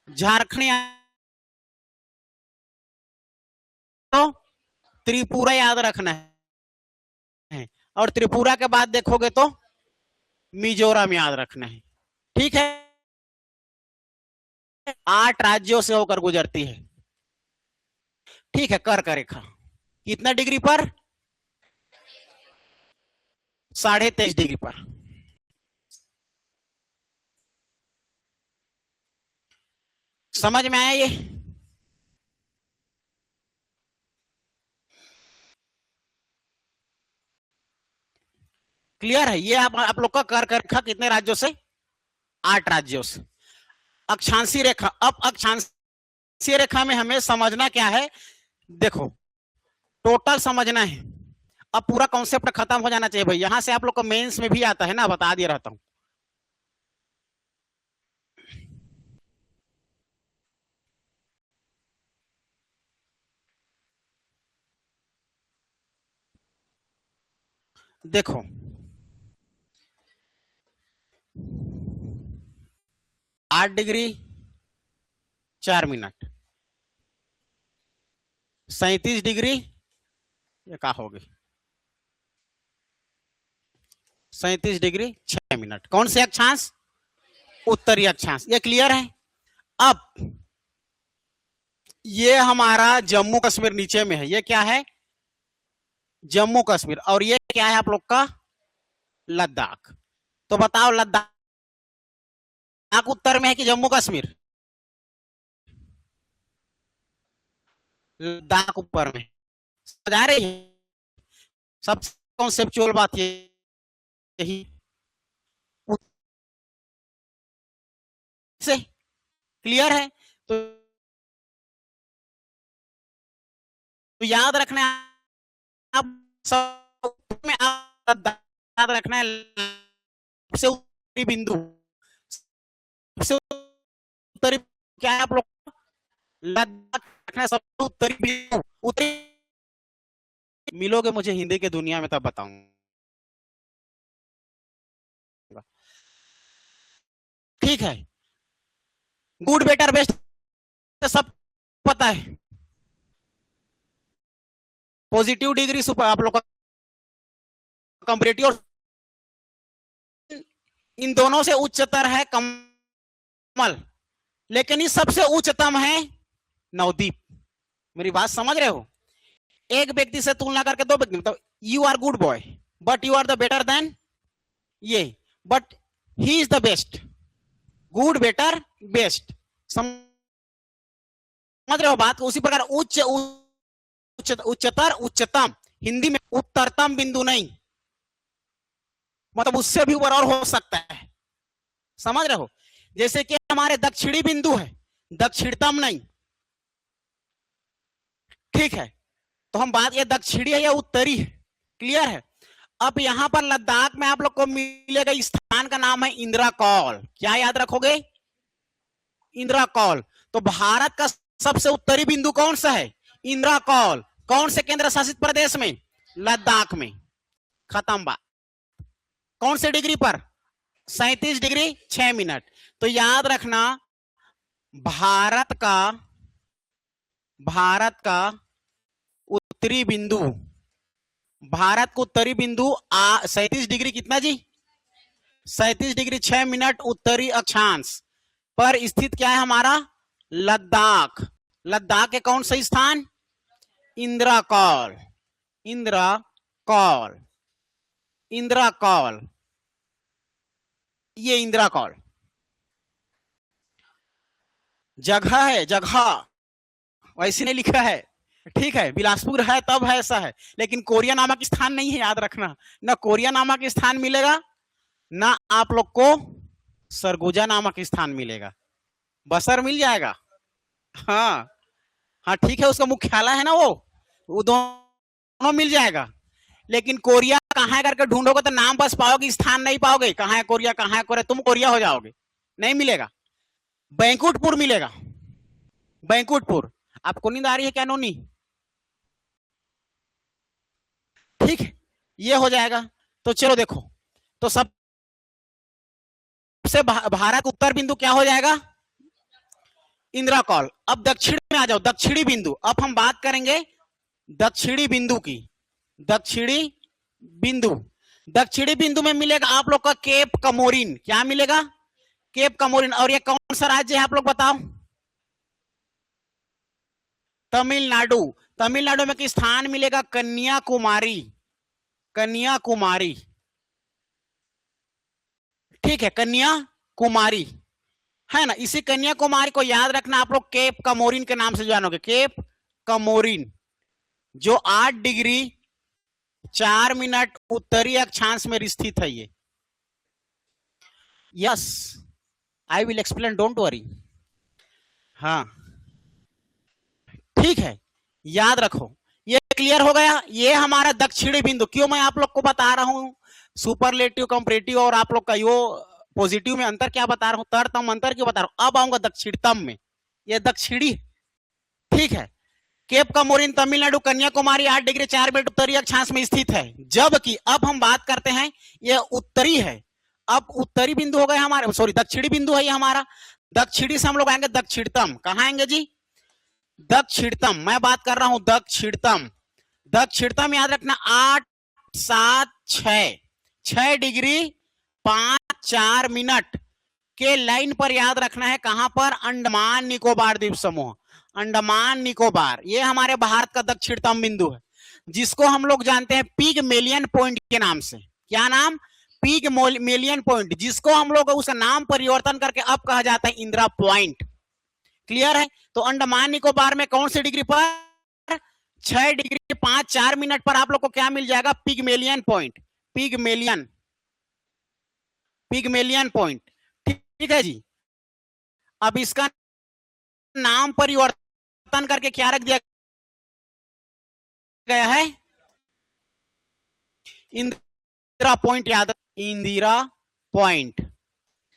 झारखंड, तो त्रिपुरा याद रखना है, और त्रिपुरा के बाद देखोगे तो मिजोरम याद रखना है, ठीक है। 8 राज्यों से होकर गुजरती है, ठीक है। कर्क रेखा कितना डिग्री पर 23.5 डिग्री पर। समझ में आया ये? क्लियर है? ये आप लोग का कर्क रेखा कितने राज्यों से 8 राज्यों से। अक्षांशी रेखा, अब अक्षांशी रेखा में हमें समझना क्या है, देखो टोटल समझना है। अब पूरा कॉन्सेप्ट खत्म हो जाना चाहिए भाई, यहां से आप लोग को मेंस में भी आता है ना, बता दिया रहता हूं। देखो 8 डिग्री 4 मिनट, 37 डिग्री, ये क्या होगी 37 डिग्री 6 मिनट। कौन से अक्षांश? उत्तरी अक्षांश। ये क्लियर है? अब ये हमारा जम्मू कश्मीर नीचे में है, ये क्या है जम्मू कश्मीर, और ये क्या है आप लोग का लद्दाख। तो बताओ लद्दाख उत्तर में है कि जम्मू कश्मीर? लद्दाख ऊपर में। समझ आ रही है? सबसे कॉन्सेप्चुअल बात यही से क्लियर है। तो याद रखना आप सब में याद रखना है सबसे उत्तरी बिंदु, सबसे उत्तरी क्या है आप लोग लद्दाख रखना है, सबसे उत्तरी बिंदु। उत्तरी मिलोगे मुझे हिंदी के दुनिया में तब बताऊंगा, ठीक है। गुड बेटर बेस्ट सब पता है। पॉजिटिव डिग्री सुपर आप लोग का कंपैरेटिव, इन दोनों से उच्चतर है कमल, लेकिन इस सबसे उच्चतम है नवदीप। मेरी बात समझ रहे हो? एक व्यक्ति से तुलना करके दो व्यक्ति, मतलब you are good boy but you are the better than ये, but he is the best. Good better best, समझ रहे हो बात को? उसी प्रकार उच्च उच्चतर उच्चतम, हिंदी में उत्तरतम बिंदु नहीं, मतलब उससे भी ऊपर और हो सकता है। समझ रहे हो? जैसे कि हमारे दक्षिणी बिंदु है, दक्षिणतम नहीं, ठीक है। तो हम बात ये दक्षिणी है या उत्तरी है, क्लियर है? अब यहां पर लद्दाख में आप लोग को मिलेगा स्थान का नाम है इंदिरा कौल। क्या याद रखोगे? इंदिरा कौल। तो भारत का सबसे उत्तरी बिंदु कौन सा है? इंदिरा कौल। कौन से केंद्र शासित प्रदेश में? लद्दाख में। खत्म बात। कौन से डिग्री पर? 37 डिग्री 6 मिनट। तो याद रखना भारत का उत्तरी बिंदु, भारत को उत्तरी बिंदु 37 डिग्री कितना जी? 37 डिग्री 6 मिनट उत्तरी अक्षांश पर स्थित क्या है हमारा? लद्दाख। लद्दाख के कौन सा स्थान? इंद्रकौल। इंद्रकौल, इंद्रकौल, ये इंद्रकौल जगह है, जगह वैसे नहीं लिखा है, ठीक है, बिलासपुर है तब है ऐसा है, लेकिन कोरिया नामक स्थान नहीं है, याद रखना। ना कोरिया नामक स्थान मिलेगा, ना आप लोग को सरगुजा नामक स्थान मिलेगा। बसर मिल जाएगा, हाँ हाँ ठीक है, उसका मुख्यालय है ना, वो दोनों मिल जाएगा। लेकिन कोरिया कहाँ है करके ढूंढोगे तो नाम बस पाओगे, स्थान नहीं पाओगे। कहाँ है कोरिया, कहाँ है कोरिया, तुम कोरिया हो जाओगे, नहीं मिलेगा। बैंकुटपुर मिलेगा, बैंकुटपुर। आपको नींद आ रही है क्या नोनी? ठीक है, ये हो जाएगा। तो चलो देखो, तो सबसे भारत उत्तर बिंदु क्या हो जाएगा? इंद्रकौल। अब दक्षिण में आ जाओ, दक्षिणी बिंदु। अब हम बात करेंगे दक्षिणी बिंदु की। दक्षिणी बिंदु, दक्षिणी बिंदु में मिलेगा आप लोग का केप कमोरिन। क्या मिलेगा? केप कमोरिन। और ये कौन सा राज्य है आप लोग बताओ? तमिलनाडु। तमिलनाडु में किस स्थान मिलेगा? कन्याकुमारी। कन्याकुमारी, ठीक है, कन्याकुमारी है ना। इसी कन्याकुमारी को याद रखना आप लोग केप कमोरिन के नाम से जानोगे। केप कमोरिन जो 8 डिग्री 4 मिनट उत्तरी अक्षांश में स्थित है ये। Yes, I will explain, don't worry. हाँ ठीक है, याद रखो। ये क्लियर हो गया। ये हमारा दक्षिणी बिंदु। क्यों मैं आप लोग को बता रहा हूं सुपरलेटिव, कंपैरेटिव और आप लोग का यो पॉजिटिव में अंतर क्या बता रहा हूं, तरतम अंतर क्यों बता रहा हूं। अब आऊंगा दक्षिणतम में, ये दक्षिणी, ठीक है। Cape Comorin Tamil Nadu, Kanyakumari 8 degree 4 minute उत्तरी अक्षांश में स्थित है। जबकि अब हम बात करते हैं, ये उत्तरी है। अब उत्तरी बिंदु हो गए हमारे, सॉरी दक्षिणी बिंदु है ये हमारा। दक्षिणी से हम लोग आएंगे दक्षिणतम। कहां आएंगे जी? दक्षिणतम। मैं बात कर रहा हूं दक्षिणतम। दक्षिणतम याद रखना 8 7 6 डिग्री 5 4 मिनट के लाइन पर याद रखना है। कहां पर? अंडमान निकोबार द्वीप समूह। अंडमान निकोबार, ये हमारे भारत का दक्षिणतम बिंदु है, जिसको हम लोग जानते हैं पिगमेलियन पॉइंट के नाम से। क्या नाम? पिगमेलियन पॉइंट, जिसको हम लोग उसका नाम परिवर्तन करके अब कहा जाता है इंदिरा पॉइंट। क्लियर है? तो अंडमान निकोबार में कौन से डिग्री पर? 6 डिग्री 5 4 मिनट पर आप लोग को क्या मिल जाएगा? Pygmalion point. Pygmalion, Pygmalion point, ठीक है जी। अब इसका नाम परिवर्तन करके क्या रख दिया गया है? इंदिरा पॉइंट। याद, इंदिरा पॉइंट।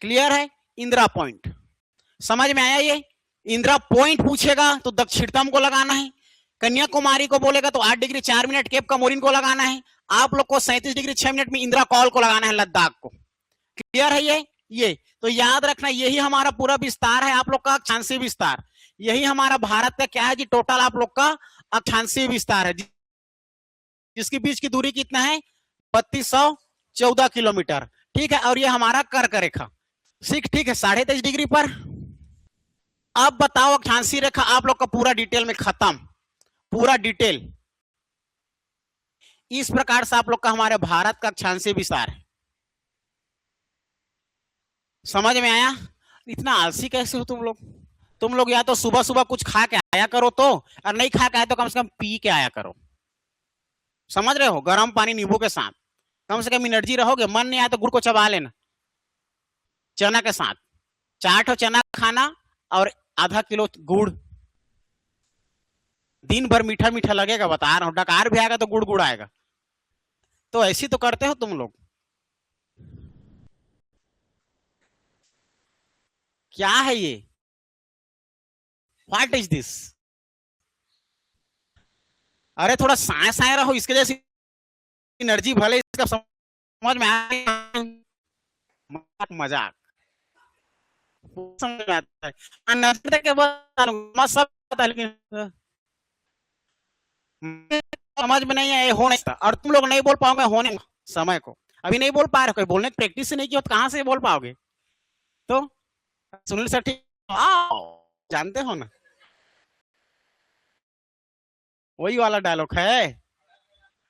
क्लियर है? इंदिरा पॉइंट समझ में आया? ये इंदिरा पॉइंट पूछेगा तो दक्षिणतम को लगाना है। कन्याकुमारी को बोलेगा तो 8 डिग्री 4 मिनट केप कमोरिन को लगाना है। आप लोग को 37 डिग्री 6 मिनट में इंदिरा कौल को लगाना है, लद्दाख को। क्लियर है? ये तो याद रखना, यही हमारा पूरा विस्तार है आप लोग का, अक्षांशीय विस्तार। यही हमारा भारत का क्या है जी? टोटल आप लोग का अक्षांशीय विस्तार है, जिसके बीच की दूरी कितना है? 3214 किलोमीटर, ठीक है। और ये हमारा कर्क रेखा, ठीक है, 23.5 डिग्री पर। अब बताओ अक्षांशीय रेखा आप लोग का पूरा डिटेल में खत्म, पूरा डिटेल। इस प्रकार से आप लोग का हमारे भारत का अक्षांशीय विस्तार है। समझ में आया? इतना आलसी कैसे हो तुम लोग? तुम लोग या तो सुबह सुबह कुछ खा के आया करो, तो और नहीं खा के आए तो कम से कम पी के आया करो। समझ रहे हो? गर्म पानी नींबू के साथ, कम से कम एनर्जी रहोगे। मन नहीं आया तो गुड़ को चबा लेना, चना के साथ 4 चना खाना और आधा किलो गुड़। दिन भर मीठा मीठा लगेगा, बता रहा हूं। डकार भी आएगा तो गुड़ गुड़ आएगा। तो ऐसी तो करते हो तुम लोग। क्या है ये? What is this? अरे थोड़ा साए साए रहो, इसके जैसी एनर्जी भले इसका समझ में आया? मजाक मजाक समझ में आता है। नजर के बाद सब पता है, लेकिन समझ में नहीं है, हो नहीं सकता। और तुम लोग नहीं बोल पाओगे होने समय को, अभी नहीं बोल पा रहे, कोई बोलने की प्रैक्टिस ही नहीं की, तो कहां से बोल पाओगे? तो सुनील सर ठीक जानते हो ना, वही वाला डायलॉग है।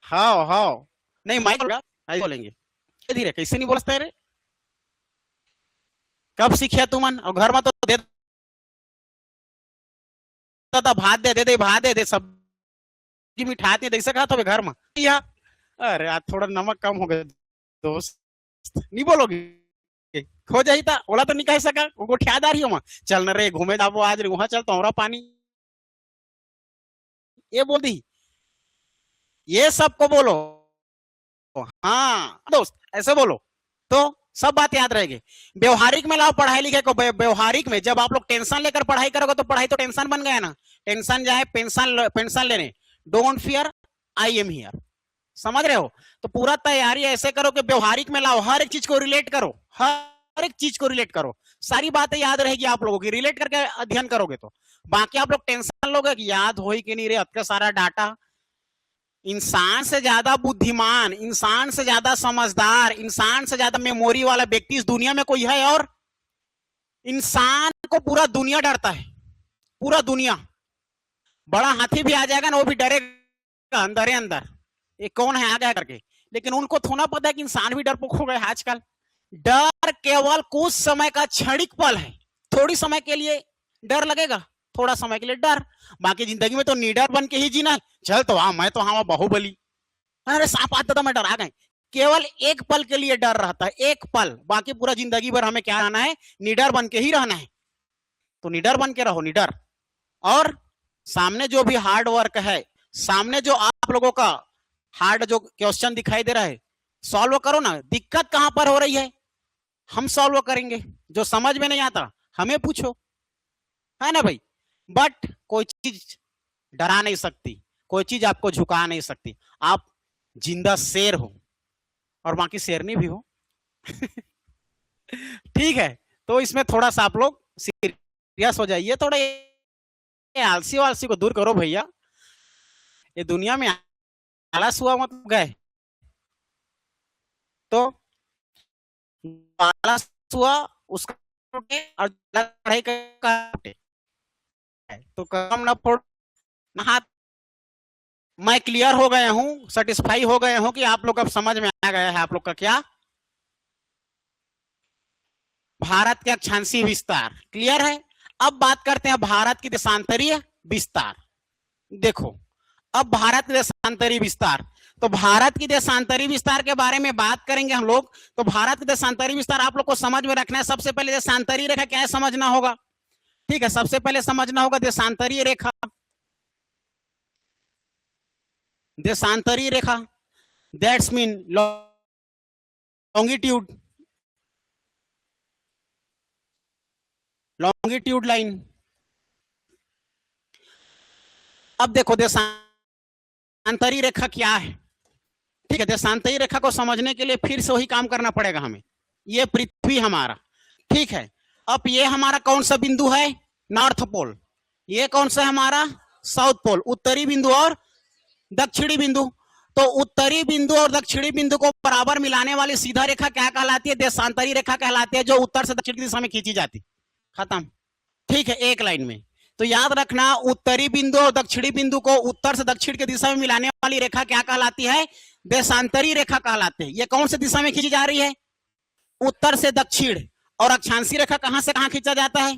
हाँ हाँ, नहीं माइक बोलेंगे धीरे धीरे, कैसे नहीं बोलते रे? कब सीखिया तुमन? और घर में तो दे भात दे भात दे सब्जी मिठाई दे सका तो घर में या अरे आज थोड़ा नमक कम हो गया दोस्त, नहीं बोलोगे? खो जाही था ओला तो नहीं कह सका, वो ठियादार ही हो चल न रे घूमे जाबो आज रे वहां चल तोहरा पानी, ये बोल दी। ये सबको बोलो, हाँ दोस्त ऐसे बोलो तो सब बात याद रहेगी। व्यवहारिक में लाओ पढ़ाई लिखाई को, व्यवहारिक में जब आप लोग टेंशन लेकर पढ़ाई करोगे तो पढ़ाई तो टेंशन बन गया ना। टेंशन जाए पेंशन लेने, don't fear I am here, समझ रहे हो? तो पूरा तैयारी ऐसे करो कि व्यवहारिक में लाओ, हर एक चीज को रिलेट करो, हर एक चीज को रिलेट करो, सारी बातें याद रहेगी आप लोगों की, रिलेट करके अध्ययन करोगे तो। बाकी आप लोग टेंशन लोगे कि याद हो ही कि नहीं रे, अतका सारा डाटा। इंसान से ज्यादा बुद्धिमान, इंसान से ज्यादा समझदार, इंसान से ज्यादा मेमोरी वाला व्यक्ति इस दुनिया में कोई है? और इंसान को पूरा दुनिया डरता है, पूरा दुनिया। बड़ा हाथी भी आ जाएगा ना, वो भी डरेगा अंदर ही अंदर, ये कौन है आ गया करके। लेकिन उनको थोड़ा पता है कि इंसान भी डरपोक हो गए आजकल। डर केवल कुछ समय का क्षणिक पल है, थोड़ी समय के लिए डर लगेगा, थोड़ा समय के लिए डर, बाकी जिंदगी में तो निडर बन के ही जीना। चल तो हाँ मैं तो हाँ बाहुबली, अरे सांप आता था मैं डरा गए। केवल एक पल के लिए डर रहता है, एक पल, बाकी पूरा जिंदगी भर हमें क्या रहना है? निडर बन के ही रहना है। तो निडर बन के रहो, निडर। और सामने जो भी हार्ड वर्क है, सामने जो आप लोगों का हार्ड जो क्वेश्चन दिखाई दे रहा है, सॉल्व करो ना। दिक्कत कहां पर हो रही है हम सॉल्व करेंगे, जो समझ में नहीं आता हमें पूछो, है ना भाई? बट कोई चीज डरा नहीं सकती, कोई चीज आपको झुका नहीं सकती। आप जिंदा शेर हो और बाकी शेरनी भी हो ठीक है, तो इसमें थोड़ा सा आप लोग सीरियस हो जाइए, थोड़ा आलसी वालसी को दूर करो भैया। ये दुनिया में आलस हुआ मतलब गए, तो आलस हुआ उसका और पढ़ाई तो कम न फोड़ हाथ। मैं क्लियर हो गया हूं, सेटिस्फाई हो गए हूं कि आप लोग अब समझ में आ गया है आप लोग का क्या? भारत के अक्षांशीय विस्तार क्लियर है। अब बात करते हैं भारत की देशांतरीय विस्तार। देखो अब भारत देशांतरीय विस्तार, तो भारत की देशांतरीय विस्तार के बारे में बात करेंगे हम लोग। तो भारत की देशांतरीय विस्तार आप लोग को समझ में रखना है। सबसे पहले देशांतरीय रेखा क्या है समझना होगा, ठीक है? सबसे पहले समझना होगा देशांतरीय रेखा। देशांतरीय रेखा that's mean longitude, longitude line. अब देखो देशांतरीय रेखा क्या है, ठीक है? देशांतरीय रेखा को समझने के लिए फिर से वही काम करना पड़ेगा हमें। ये पृथ्वी हमारा, ठीक है? अब ये हमारा कौन सा बिंदु है? North pole. ये कौन सा है हमारा? South pole. उत्तरी बिंदु और दक्षिणी बिंदु। तो उत्तरी बिंदु और दक्षिणी बिंदु को बराबर मिलाने वाली सीधा रेखा क्या कहलाती है? देशांतरीय रेखा कहलाती है, जो उत्तर से दक्षिण की दिशा में खींची जाती। खत्म, ठीक है? एक लाइन में। तो याद रखना उत्तरी बिंदु और दक्षिणी बिंदु को उत्तर से दक्षिण की दिशा में मिलाने वाली रेखा क्या कहलाती है? देशांतरीय रेखा कहलाती है। ये कौन सी दिशा में खींची जा रही है? उत्तर से दक्षिण। और अक्षांशीय रेखा कहां से कहां खींचा जाता है?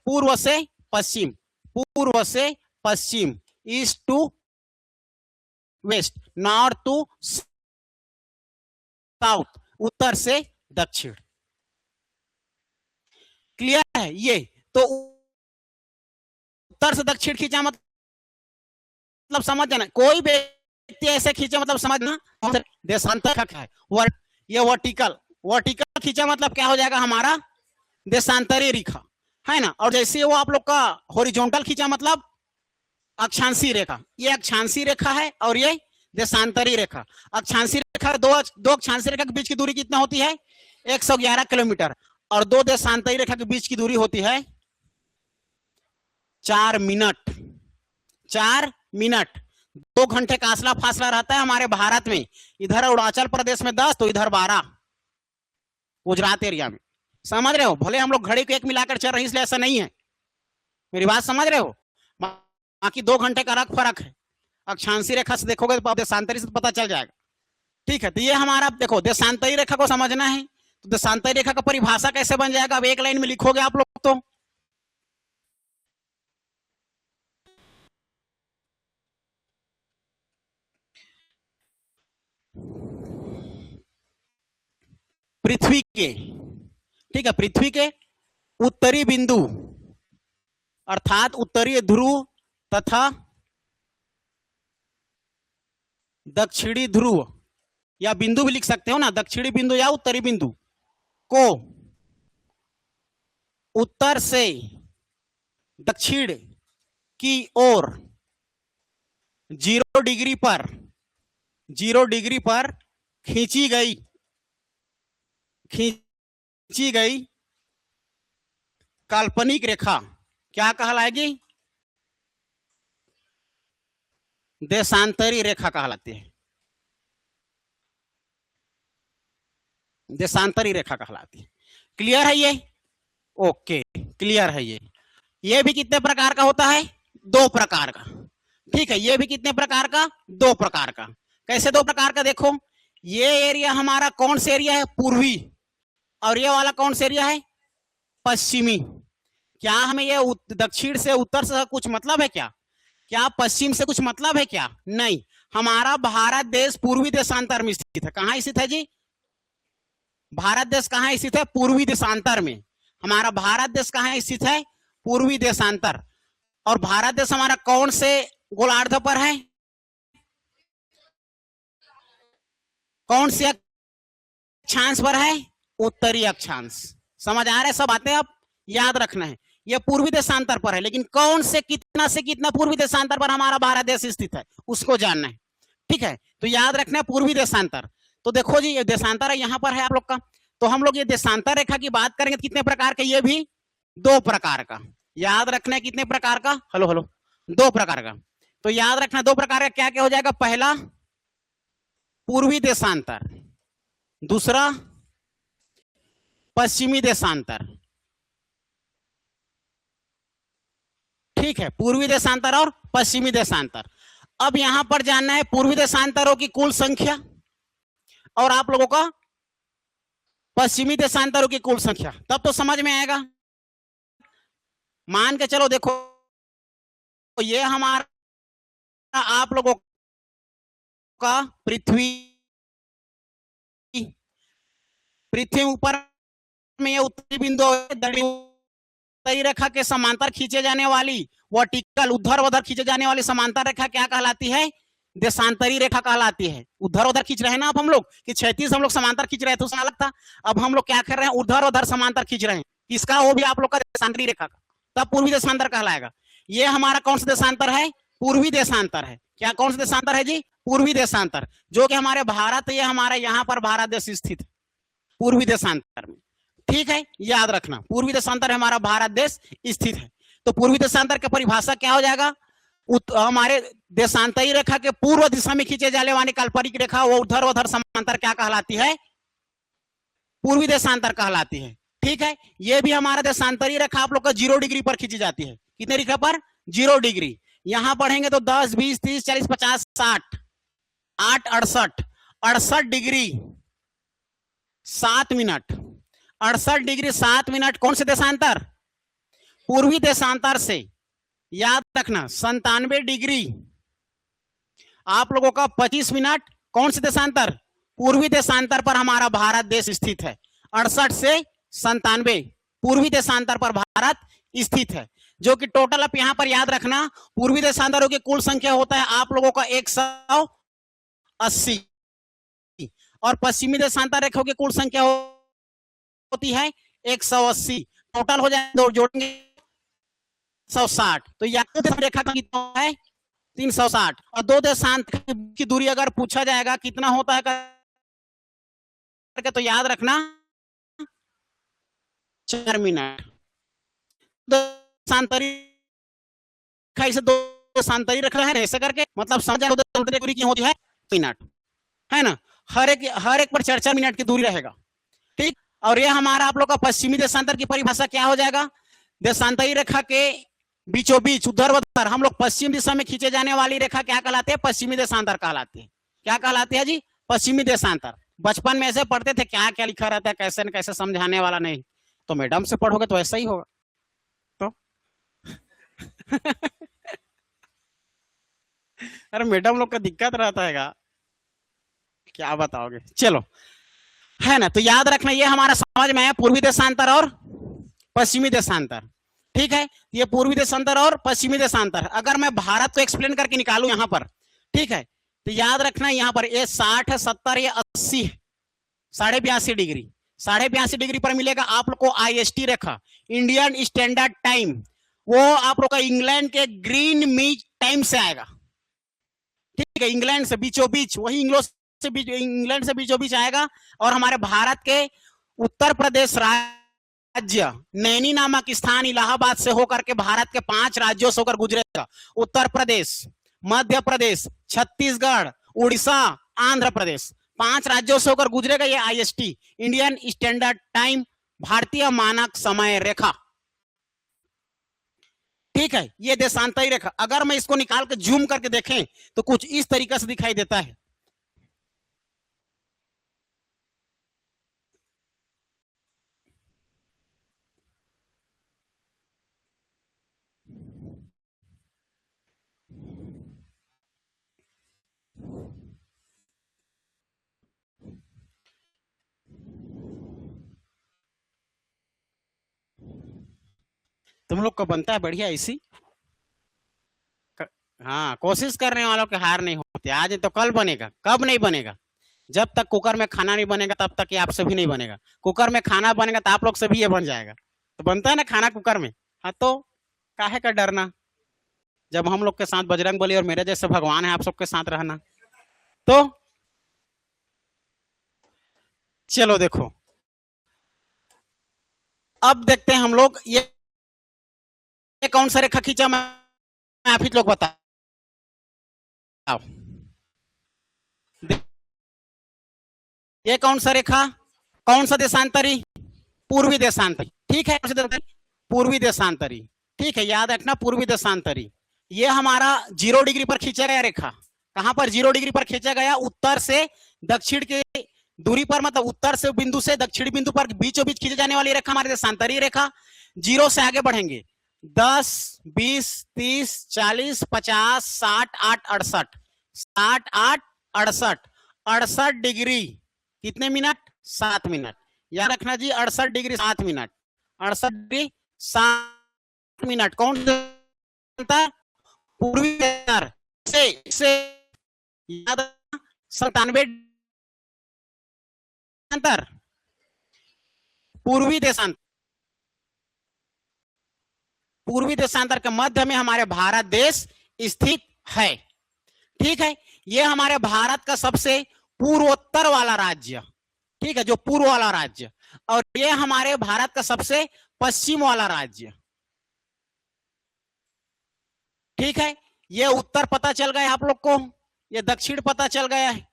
पूर्व से पश्चिम, पूर्व से पश्चिम, east to west, north to south, उत्तर से दक्षिण। क्लियर है ये? तो उत्तर से दक्षिण खींचा मतलब समझ जाना, कोई व्यक्ति ऐसे खींचा मतलब समझना देशांतर क्या है। ये वर्टिकल, वर्टिकल खींचा मतलब क्या हो जाएगा हमारा? देशांतरीय रेखा, है ना? और जैसे वो आप लोग का हॉरिजॉन्टल खींचा मतलब अक्षांशीय रेखा। ये अक्षांशीय रेखा है और ये देशांतरी रेखा। अक्षांशी रेखा, दो अक्षांशी रेखा के बीच की दूरी कितना होती है? 111 किलोमीटर। और दो देशांतरी रेखा के बीच की दूरी होती है 4 मिनट। 4 मिनट। 2 घंटे का फासला रहता है हमारे भारत में। इधर अरुणाचल प्रदेश में 10 तो इधर 12 गुजरात एरिया में। समझ रहे हो? भले हम लोग घड़ी को एक मिलाकर चल रहे हैं, इसलिए ऐसा नहीं है। मेरी बात समझ रहे हो? बाकी 2 घंटे का फर्क है। अक्षांशी रेखा से देखोगे तो देशांतरी से पता चल जाएगा। ठीक है, तो ये हमारा देखो देशांतरी रेखा को समझना है तो देशांतरी रेखा का परिभाषा कैसे बन जाएगा? अब एक लाइन में लिखोगे आप लोग तो पृथ्वी के, ठीक है, पृथ्वी के उत्तरी बिंदु अर्थात उत्तरीय ध्रुव तथा दक्षिणी ध्रुव, या बिंदु भी लिख सकते हो ना, दक्षिणी बिंदु या उत्तरी बिंदु को उत्तर से दक्षिण की ओर 0 डिग्री पर खींची गई काल्पनिक रेखा क्या कहलाएगी? देशांतरी रेखा कहलाती है। देशांतरी रेखा कहलाती है। क्लियर है ये? ओके, क्लियर है ये भी कितने प्रकार का होता है? 2 प्रकार का। ठीक है, ये भी कितने प्रकार का? 2 प्रकार का। कैसे 2 प्रकार का? देखो, ये एरिया हमारा कौन सा एरिया है? पूर्वी। और ये वाला कौन सा एरिया है? पश्चिमी। क्या हमें ये दक्षिण से उत्तर से कुछ मतलब है क्या? क्या पश्चिम से कुछ मतलब है क्या? नहीं। हमारा भारत देश पूर्वी देशांतर में स्थित है। कहां स्थित है जी? भारत देश कहां स्थित है? पूर्वी देशांतर में। हमारा भारत देश कहां स्थित है? पूर्वी देशांतर। और भारत देश हमारा कौन से गोलार्ध पर है? कौन से अक्षांश पर है? उत्तरी अक्षांश। समझ आ रहा है? सब बातें आप याद रखना है। यह पूर्वी देशांतर पर है, लेकिन कौन से कितना पूर्वी देशांतर पर हमारा भारत देश स्थित है उसको जानना है। ठीक है, तो याद रखना है पूर्वी देशांतर। तो देखो जी, ये देशांतर है, यहां पर है आप लोग का। तो हम लोग ये देशांतर रेखा की बात करेंगे कितने प्रकार के? ये भी 2 प्रकार का। याद रखना है कितने प्रकार का? हेलो 2 प्रकार का। तो याद रखना 2 प्रकार का क्या क्या हो जाएगा? पहला पूर्वी देशांतर, दूसरा पश्चिमी देशांतर। ठीक है, पूर्वी देशांतर और पश्चिमी देशांतर। अब यहां पर जानना है पूर्वी देशांतरों की कुल संख्या और आप लोगों का पश्चिमी देशांतरों की कुल संख्या, तब तो समझ में आएगा। मान के चलो, देखो ये हमारा आप लोगों का पृथ्वी ऊपर में ये उत्तरी बिंदु उत्तरी रेखा के समांतर खींचे जाने वाली वर्टिकल उधर खींचे जाने वाली समांतर रेखा क्या कहलाती है? देशांतरी रेखा कहलाती है। उधर खींच रहे हैं ना अब हम लोग, कि क्षैतिज हम लोग समांतर खींच रहे थे उसमें अलग था। अब हम लोग क्या कर रहे हैं? उधर समांतर खींच रहे हैं। किसका? वो भी आप लोग का देशांतरी रेखा का, तब पूर्वी देशांतर कहलाएगा। ये हमारा कौन सा देशांतर है? पूर्वी देशांतर है। क्या कौन सा देशांतर है जी? पूर्वी देशांतर, जो कि हमारे भारत, ये हमारे यहाँ पर भारत देश स्थित है पूर्वी देशांतर में। ठीक है, याद रखना पूर्वी देशांतर हमारा भारत देश स्थित है। तो पूर्वी देशांतर की परिभाषा क्या हो जाएगा? हमारे देशांतरी रेखा के पूर्व दिशा में खींचे जाने वाली काल्पनिक रेखा वो उधर समांतर क्या कहलाती है? पूर्वी देशांतर कहलाती है। ठीक है, ये भी हमारा देशांतरी रेखा आप लोग का 0 डिग्री पर खींची जाती है। कितने रेखा पर? 0 डिग्री। यहां पढ़ेंगे तो 10, 20, 30, 40, 50, 60, 8, 68 डिग्री 7 मिनट। 68 डिग्री 7 मिनट कौन से देशांतर? पूर्वी देशांतर से। याद रखना 97 डिग्री आप लोगों का 25 मिनट कौन से देशांतर? पूर्वी देशांतर पर हमारा भारत देश स्थित है। 68 से 97 पूर्वी देशांतर पर भारत स्थित है, जो कि टोटल आप यहां पर याद रखना पूर्वी देशांतरों की कुल संख्या होता है आप लोगों का 180 और पश्चिमी देशांतर रेखाओं की कुल संख्या होती है 180। टोटल हो जाए, दो जोड़ेंगे 160। तो यहाँ रेखा का कितना है? 360, और दो देशांतर की दूरी अगर पूछा जाएगा कितना होता है करके, तो याद रखना 4 मिनट। देशांतरी इसे दो देशांतरी रख रहा है ऐसे करके, मतलब समझ दूरी की होती है मिनट, है ना। हर एक पर 4 मिनट की दूरी रहेगा, ठीक। और ये हमारा आप लोग का पश्चिमी देशांतर की परिभाषा क्या हो जाएगा, देशांतरी रेखा के बीचों बीच ऊर्ध्वाधर हम लोग पश्चिम दिशा में खींचे जाने वाली रेखा क्या कहलाते हैं, पश्चिमी देशांतर कहलाते हैं। क्या कहलाते हैं जी, पश्चिमी देशांतर। बचपन में ऐसे पढ़ते थे, क्या क्या लिखा रहता है, कैसे न कैसे समझाने वाला नहीं, तो मैडम से पढ़ोगे तो ऐसा ही होगा तो अरे मैडम लोग का दिक्कत रहता है, क्या बताओगे, चलो, है ना। तो याद रखना ये हमारा समझ में है पूर्वी देशांतर और पश्चिमी देशांतर, ठीक है। ये पूर्वी देशांतर और पश्चिमी देशांतर। अगर मैं भारत को एक्सप्लेन करके निकालू यहां पर, ठीक है, तो याद रखना यहां पर ये 60 है, 70, ये 80 है, 82.5 डिग्री, 82.5 डिग्री पर मिलेगा आप लोग को IST रेखा, इंडियन स्टैंडर्ड टाइम। वो आप लोग का इंग्लैंड के ग्रीन मीच टाइम से आएगा, ठीक है, इंग्लैंड से बीचों बीच, वही इंग्लैंड से बीचों बीच आएगा। और हमारे भारत के उत्तर प्रदेश राज्य, नैनी नामक स्थान इलाहाबाद से होकर के भारत के 5 राज्यों से होकर गुजरेगा, उत्तर प्रदेश, मध्य प्रदेश, छत्तीसगढ़, उड़ीसा, आंध्र प्रदेश, 5 राज्यों से होकर गुजरेगा ये IST, इंडियन स्टैंडर्ड टाइम, भारतीय मानक समय रेखा, ठीक है। ये देशांतरी रेखा, अगर मैं इसको निकाल के जूम करके देखें तो कुछ इस तरीके से दिखाई देता है। तुम लोग को बनता है बढ़िया इसी, हाँ, कोशिश करने वालों की हार नहीं होती। आज तो कल बनेगा, कब नहीं बनेगा, जब तक कुकर में खाना नहीं बनेगा तब तक ये आपसे भी नहीं बनेगा। कुकर में खाना बनेगा तो आप लोग से भी ये बन जाएगा। तो बनता है ना खाना कुकर में, हाँ, तो काहे का डरना, जब हम लोग के साथ बजरंग बली और मेरे जैसे भगवान है आप सबके साथ रहना। तो चलो देखो, अब देखते हैं हम लोग ये कौन सा रेखा खींचा, मैं आप ही लोग बताओ, ये कौन सा रेखा, कौन सा देशांतरी, पूर्वी देशांतरी, ठीक है, पूर्वी देशांतरी, ठीक है, याद रखना पूर्वी देशांतरी। ये हमारा 0 डिग्री पर खींचा गया रेखा, कहां पर 0 डिग्री पर खींचा गया, उत्तर से दक्षिण की दूरी पर, मतलब उत्तर से बिंदु से दक्षिणी बिंदु पर बीचों बीच खींचे जाने वाली रेखा हमारी देशांतरी रेखा। 0 से आगे बढ़ेंगे, 10, 20, 30, 40, 50, 60, 8, 68, 60, 8, 68, 68 डिग्री कितने मिनट, 7 मिनट। याद रखना जी, 68 डिग्री 7 मिनट, 68 डिग्री 7 मिनट। कौन सा, पूर्वी से याद 97 अंतर, पूर्वी देशांतर, पूर्वी देशांतर के मध्य में हमारे भारत देश स्थित है, ठीक है। ये हमारे भारत का सबसे पूर्वोत्तर वाला राज्य, ठीक है, जो पूर्व वाला राज्य, और ये हमारे भारत का सबसे पश्चिम वाला राज्य, ठीक है। ये उत्तर पता चल गया आप लोग को, ये दक्षिण पता चल गया है।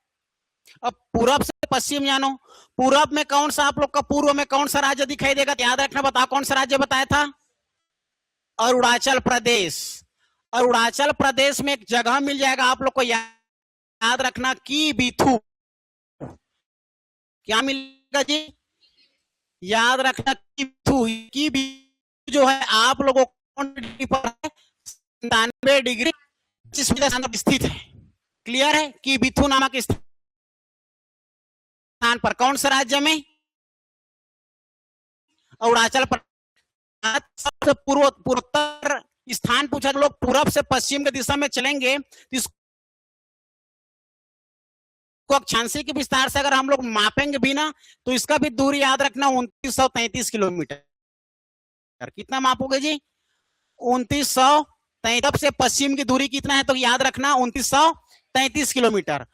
अब पूरब से पश्चिम जानो, पूरब में कौन सा आप लोग का, पूर्व में कौन सा राज्य दिखाई देगा, याद रखना, बताओ कौन सा राज्य बताया था, अरुणाचल प्रदेश। अरुणाचल प्रदेश में एक जगह मिल जाएगा आप लोग को, याद रखना, की बीथू, क्या मिलेगा जी, याद रखना, की बीथू जो है आप लोगों को 97 डिग्री 25 मिनट स्थित है, क्लियर है। की बीथू नामक स्थान पर, कौन से राज्य में, अरुणाचल प्रदेश। सबसे पूर्वोत्तर स्थान पूछा, लोग पूरब से पश्चिम की दिशा में चलेंगे तो इसको अक्षांशी के विस्तार से अगर हम लोग मापेंगे भी ना, तो इसका भी दूरी याद रखना 2933 किलोमीटर। कितना मापोगे जी, 2933 तब से पश्चिम की दूरी कितना है तो याद रखना 2933 किलोमीटर,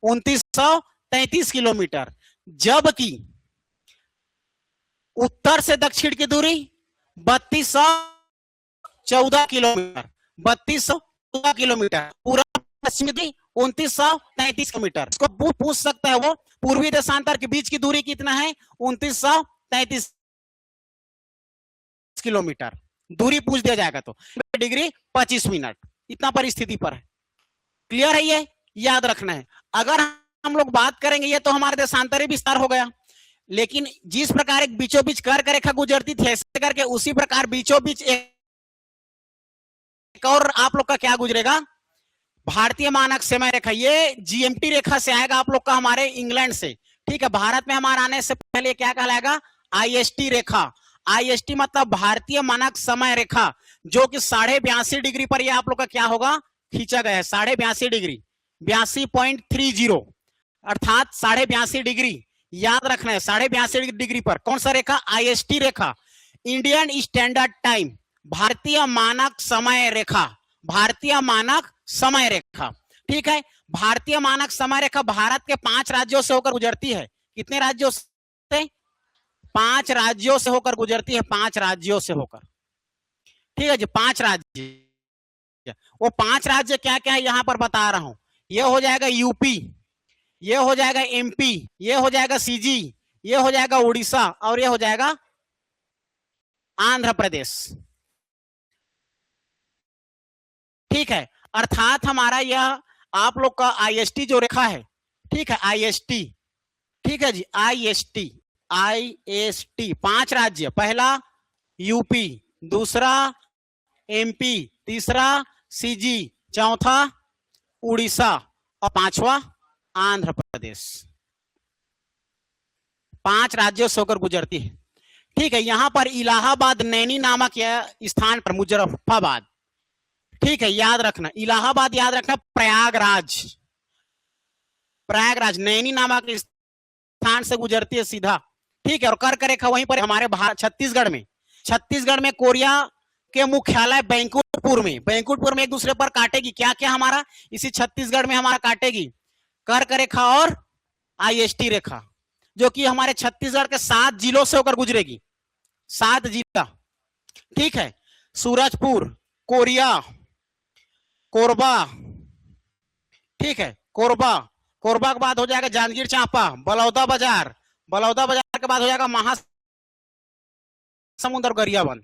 2933 किलोमीटर। जबकि उत्तर से दक्षिण की दूरी 3214 किलोमीटर, 3214 किलोमीटर। पूरा पश्चिमी दूरी 2933 किलोमीटर। इसको पूछ सकता है वो पूर्वी देशांतर के बीच की दूरी कितना है, 2933 किलोमीटर दूरी पूछ दिया जाएगा तो डिग्री 25 मिनट, इतना परिस्थिति पर है। क्लियर है, ये याद रखना है। अगर हम लोग बात करेंगे, ये तो हमारे देशांतरी विस्तार हो गया, लेकिन जिस प्रकार एक बीचों बीच कर्क रेखा गुजरती थी ऐसे करके उसी प्रकार बीचों बीच एक और आप लोग का क्या गुजरेगा, भारतीय मानक समय रेखा। ये जीएमटी रेखा से आएगा आप लोग का हमारे इंग्लैंड से, ठीक है। भारत में हमारा आने से पहले क्या कहलाएगा, आईएसटी रेखा। आईएसटी मतलब भारतीय मानक समय रेखा, जो कि 82.5 डिग्री पर ये आप लोग का क्या होगा, खींचा गया है। 82.5 डिग्री, 82.30 अर्थात 82.5 डिग्री याद रखना है। 82.5 डिग्री पर कौन सा रेखा, आईएसटी रेखा, इंडियन स्टैंडर्ड टाइम, भारतीय मानक समय रेखा, भारतीय मानक समय रेखा, ठीक है। भारतीय मानक समय रेखा भारत के 5 राज्यों से होकर गुजरती है। कितने राज्यों से, 5 राज्यों से होकर गुजरती है, 5 राज्यों से होकर, ठीक है जी। 5 राज्य, वो 5 राज्य क्या क्या है यहां पर बता रहा हूं। ये हो जाएगा यूपी, ये हो जाएगा एमपी, ये हो जाएगा सीजी, ये हो जाएगा उड़ीसा और ये हो जाएगा आंध्र प्रदेश, ठीक है। अर्थात हमारा यह आप लोग का आईएसटी जो रेखा है, ठीक है, आईएसटी, ठीक है जी, आईएसटी, आईएसटी 5 राज्य, पहला यूपी, दूसरा एमपी, तीसरा सीजी, चौथा उड़ीसा और 5वां आंध्र प्रदेश। 5 राज्यों से होकर गुजरती है, ठीक है। यहां पर इलाहाबाद नैनी नामक स्थान पर, मुजफ्फराबाद, ठीक है, याद रखना इलाहाबाद, याद रखना प्रयागराज, प्रयागराज नैनी नामक स्थान से गुजरती है सीधा, ठीक है। और कर्क रेखा वहीं पर हमारे छत्तीसगढ़ में, छत्तीसगढ़ में कोरिया के मुख्यालय बैंकुटपुर में, बैंकुटपुर में एक दूसरे पर काटेगी, क्या क्या हमारा इसी छत्तीसगढ़ में हमारा काटेगी, कर्क रेखा और आईएसटी रेखा, जो कि हमारे छत्तीसगढ़ के 7 जिलों से होकर गुजरेगी, 7 जिला, ठीक है। सूरजपुर, कोरिया, कोरबा, ठीक है, कोरबा, कोरबा के बाद हो जाएगा जांजगीर चांपा, बलौदा बाजार, बलौदा बाजार के बाद हो जाएगा महासमुंद और गरियाबंद।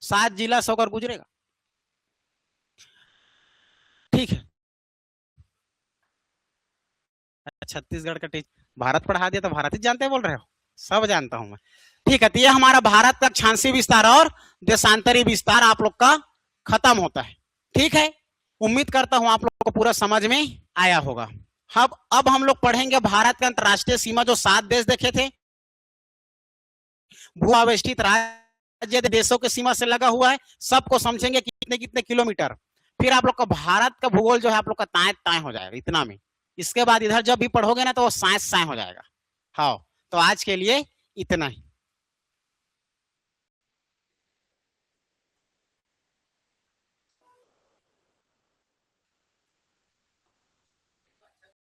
7 जिला से होकर गुजरेगा, ठीक है। छत्तीसगढ़ का भारत पढ़ा दिया तो भारत ही जानते बोल रहे हो, सब जानता हूं मैं, ठीक है। तो ये हमारा भारत का अक्षांशीय विस्तार और देशांतरी विस्तार आप लोग का खत्म होता है, ठीक है। उम्मीद करता हूं आप लोग को पूरा समझ में आया होगा। अब हम लोग पढ़ेंगे भारत का अंतरराष्ट्रीय सीमा, जो 7 देश देखे थे, भू आवेष्टित राज्य देशों के सीमा से लगा हुआ है, सबको समझेंगे कितने कितने किलोमीटर। फिर आप लोग का भारत का भूगोल जो है आप लोग का ताए ताए हो जाएगा इतना में। इसके बाद इधर जब भी पढ़ोगे ना तो वो साइंस हो जाएगा। हाँ, तो आज के लिए इतना ही।